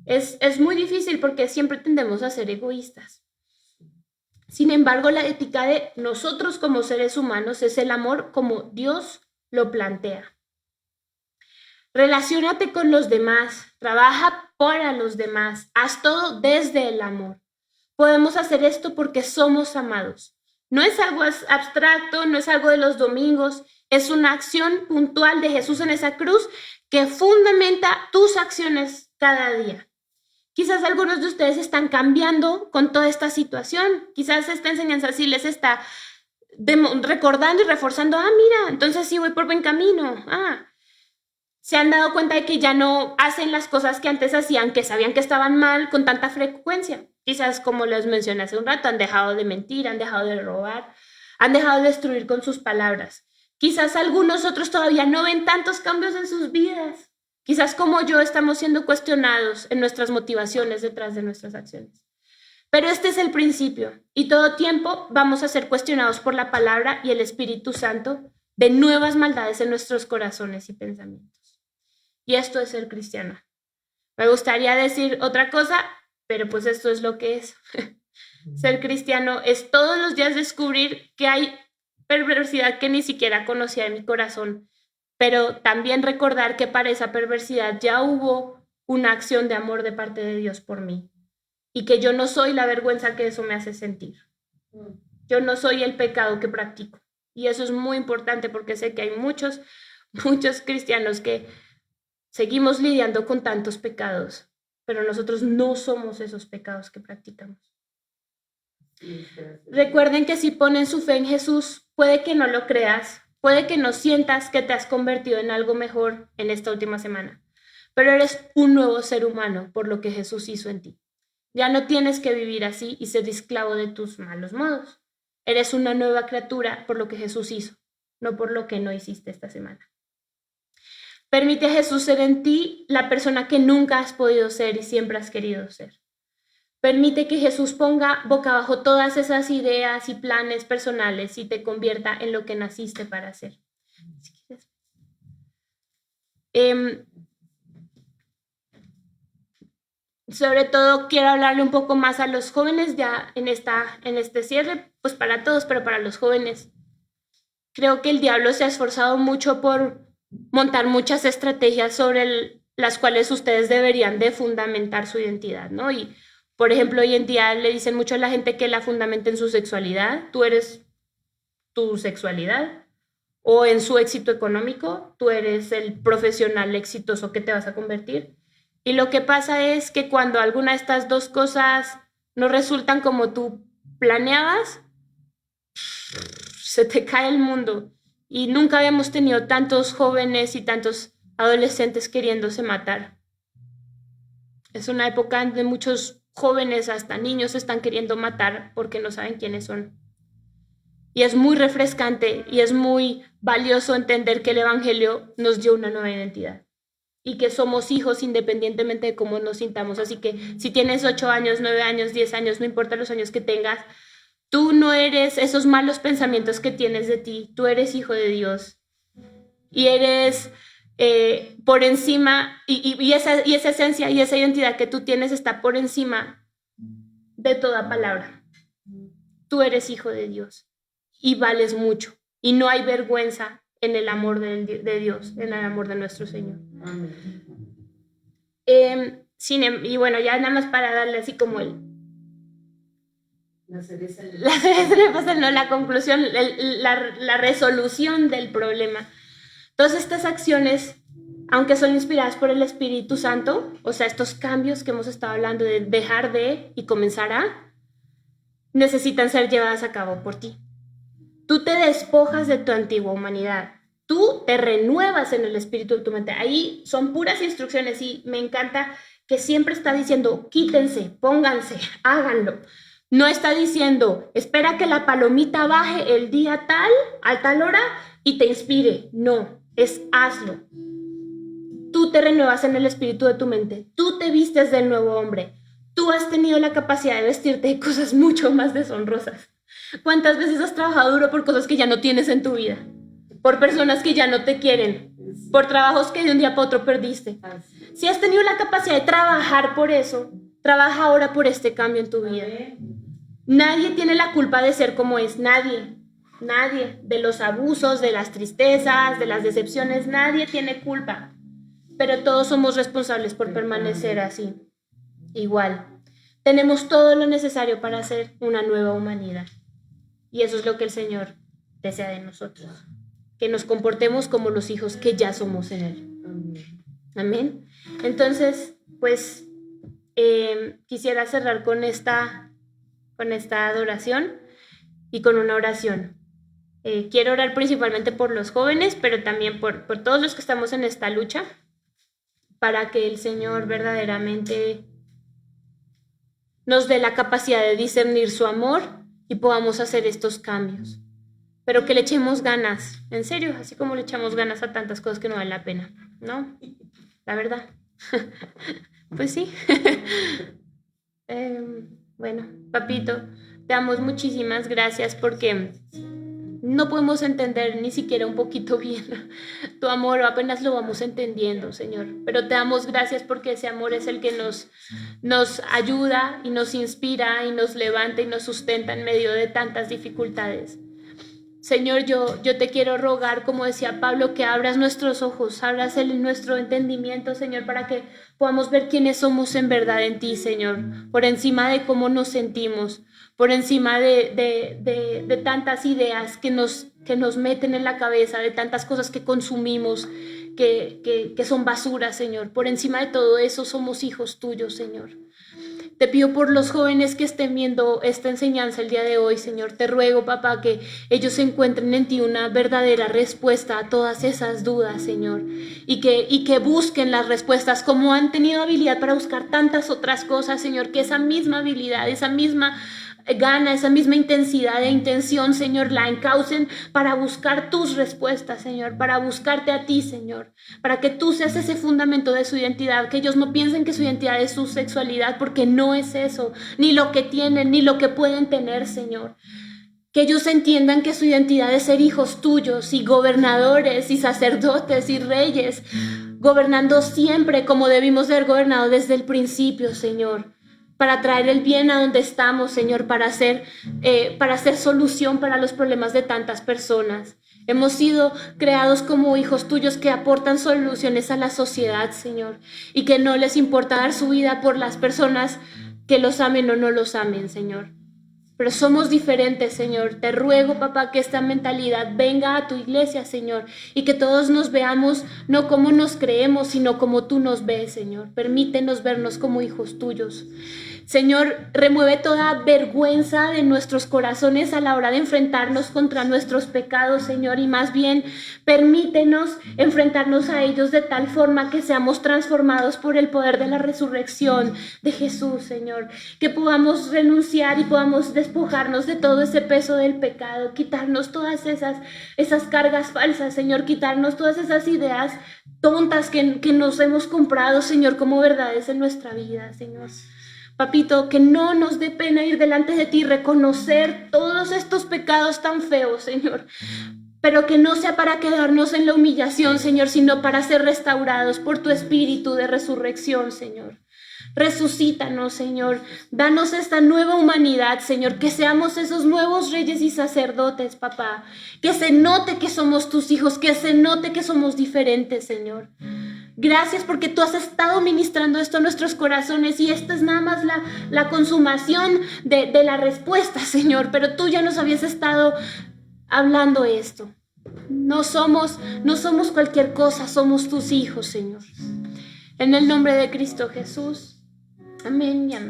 Es muy difícil porque siempre tendemos a ser egoístas. Sin embargo, la ética de nosotros como seres humanos es el amor como Dios lo plantea. Relaciónate con los demás, trabaja para los demás, haz todo desde el amor. Podemos hacer esto porque somos amados. No es algo abstracto, no es algo de los domingos, es una acción puntual de Jesús en esa cruz que fundamenta tus acciones cada día. Quizás algunos de ustedes están cambiando con toda esta situación. Quizás esta enseñanza sí les está recordando y reforzando, mira, entonces sí voy por buen camino. Se han dado cuenta de que ya no hacen las cosas que antes hacían, que sabían que estaban mal con tanta frecuencia. Quizás, como les mencioné hace un rato, han dejado de mentir, han dejado de robar, han dejado de destruir con sus palabras. Quizás algunos otros todavía no ven tantos cambios en sus vidas. Quizás como yo estamos siendo cuestionados en nuestras motivaciones detrás de nuestras acciones. Pero este es el principio y todo tiempo vamos a ser cuestionados por la palabra y el Espíritu Santo de nuevas maldades en nuestros corazones y pensamientos. Y esto es ser cristiano. Me gustaría decir otra cosa, pero pues esto es lo que es. Ser cristiano es todos los días descubrir que hay perversidad que ni siquiera conocía en mi corazón, pero también recordar que para esa perversidad ya hubo una acción de amor de parte de Dios por mí y que yo no soy la vergüenza que eso me hace sentir. Yo no soy el pecado que practico. Y eso es muy importante porque sé que hay muchos cristianos que seguimos lidiando con tantos pecados, pero nosotros no somos esos pecados que practicamos. Recuerden que si ponen su fe en Jesús, puede que no lo creas, puede que no sientas que te has convertido en algo mejor en esta última semana, pero eres un nuevo ser humano por lo que Jesús hizo en ti. Ya no tienes que vivir así y ser esclavo de tus malos modos. Eres una nueva criatura por lo que Jesús hizo, no por lo que no hiciste esta semana. Permite a Jesús ser en ti la persona que nunca has podido ser y siempre has querido ser. Permite que Jesús ponga boca abajo todas esas ideas y planes personales y te convierta en lo que naciste para ser. Sobre todo quiero hablarle un poco más a los jóvenes ya en este cierre, pues para todos, pero para los jóvenes. Creo que el diablo se ha esforzado mucho por montar muchas estrategias sobre las cuales ustedes deberían de fundamentar su identidad, ¿no? Y, por ejemplo, hoy en día le dicen mucho a la gente que la fundamenten en su sexualidad. Tú eres tu sexualidad. O en su éxito económico. Tú eres el profesional exitoso que te vas a convertir. Y lo que pasa es que cuando alguna de estas dos cosas no resultan como tú planeabas, se te cae el mundo. Y nunca habíamos tenido tantos jóvenes y tantos adolescentes queriéndose matar. Es una época donde muchos jóvenes, hasta niños, se están queriendo matar porque no saben quiénes son. Y es muy refrescante y es muy valioso entender que el Evangelio nos dio una nueva identidad y que somos hijos independientemente de cómo nos sintamos. Así que si tienes 8 años, 9 años, 10 años, no importa los años que tengas, tú no eres esos malos pensamientos que tienes de ti. Tú eres hijo de Dios. Y eres por encima, y esa esencia y esa identidad que tú tienes está por encima de toda palabra. Tú eres hijo de Dios y vales mucho. Y no hay vergüenza en el amor de Dios, en el amor de nuestro Señor. Amén. Y bueno, ya nada más para darle así como la conclusión, la resolución del problema. Todas estas acciones, aunque son inspiradas por el Espíritu Santo, o sea, estos cambios que hemos estado hablando de dejar de y comenzar a, necesitan ser llevadas a cabo por ti. Tú te despojas de tu antigua humanidad. Tú te renuevas en el espíritu de tu mente. Ahí son puras instrucciones y me encanta que siempre está diciendo, quítense, pónganse, háganlo. No está diciendo, espera que la palomita baje el día tal, a tal hora y te inspire. No, es hazlo. Tú te renuevas en el espíritu de tu mente. Tú te vistes del nuevo hombre. Tú has tenido la capacidad de vestirte de cosas mucho más deshonrosas. ¿Cuántas veces has trabajado duro por cosas que ya no tienes en tu vida? Por personas que ya no te quieren, por trabajos que de un día para otro perdiste. Si has tenido la capacidad de trabajar por eso, trabaja ahora por este cambio en tu vida. Nadie tiene la culpa de ser como es, nadie. De los abusos, de las tristezas, de las decepciones, nadie tiene culpa. Pero todos somos responsables por permanecer así. Igual, tenemos todo lo necesario para hacer una nueva humanidad. Y eso es lo que el Señor desea de nosotros. Que nos comportemos como los hijos que ya somos en Él. Amén. Entonces, pues, quisiera cerrar con esta adoración y con una oración. Quiero orar principalmente por los jóvenes, pero también por todos los que estamos en esta lucha, para que el Señor verdaderamente nos dé la capacidad de discernir su amor y podamos hacer estos cambios. Pero que le echemos ganas, en serio, así como le echamos ganas a tantas cosas que no valen la pena, ¿no? La verdad. Pues sí. Bueno, papito, te damos muchísimas gracias porque no podemos entender ni siquiera un poquito bien tu amor, apenas lo vamos entendiendo, Señor. Pero te damos gracias porque ese amor es el que nos ayuda y nos inspira y nos levanta y nos sustenta en medio de tantas dificultades. Señor, yo te quiero rogar, como decía Pablo, que abras nuestros ojos, abras nuestro entendimiento, Señor, para que podamos ver quiénes somos en verdad en ti, Señor, por encima de cómo nos sentimos, por encima de tantas ideas que nos meten en la cabeza, de tantas cosas que consumimos, que son basura, Señor. Por encima de todo eso somos hijos tuyos, Señor. Te pido por los jóvenes que estén viendo esta enseñanza el día de hoy, Señor. Te ruego, papá, que ellos encuentren en ti una verdadera respuesta a todas esas dudas, Señor. Y que busquen las respuestas como han tenido habilidad para buscar tantas otras cosas, Señor. Que esa misma habilidad, esa misma gana, esa misma intensidad e intención, Señor, la encaucen para buscar tus respuestas, Señor, para buscarte a ti, Señor, para que tú seas ese fundamento de su identidad, que ellos no piensen que su identidad es su sexualidad, porque no es eso, ni lo que tienen, ni lo que pueden tener, Señor. Que ellos entiendan que su identidad es ser hijos tuyos y gobernadores y sacerdotes y reyes, gobernando siempre como debimos ser gobernados desde el principio, Señor. Para traer el bien a donde estamos, Señor, para hacer solución para los problemas de tantas personas. Hemos sido creados como hijos tuyos que aportan soluciones a la sociedad, Señor, y que no les importa dar su vida por las personas que los amen o no los amen, Señor. Pero somos diferentes, Señor. Te ruego, papá, que esta mentalidad venga a tu iglesia, Señor, y que todos nos veamos no como nos creemos, sino como tú nos ves, Señor. Permítenos vernos como hijos tuyos. Señor, remueve toda vergüenza de nuestros corazones a la hora de enfrentarnos contra nuestros pecados, Señor, y más bien permítenos enfrentarnos a ellos de tal forma que seamos transformados por el poder de la resurrección de Jesús, Señor, que podamos renunciar y podamos despojarnos de todo ese peso del pecado, quitarnos todas esas cargas falsas, Señor, quitarnos todas esas ideas tontas que nos hemos comprado, Señor, como verdades en nuestra vida, Señor. Papito, que no nos dé pena ir delante de ti y reconocer todos estos pecados tan feos, Señor. Pero que no sea para quedarnos en la humillación, Señor, sino para ser restaurados por tu espíritu de resurrección, Señor. Resucítanos, Señor. Danos esta nueva humanidad, Señor. Que seamos esos nuevos reyes y sacerdotes, papá. Que se note que somos tus hijos, que se note que somos diferentes, Señor. Gracias porque tú has estado ministrando esto a nuestros corazones y esta es nada más la consumación de la respuesta, Señor. Pero tú ya nos habías estado hablando esto. No somos cualquier cosa, somos tus hijos, Señor. En el nombre de Cristo Jesús. Amén y amén.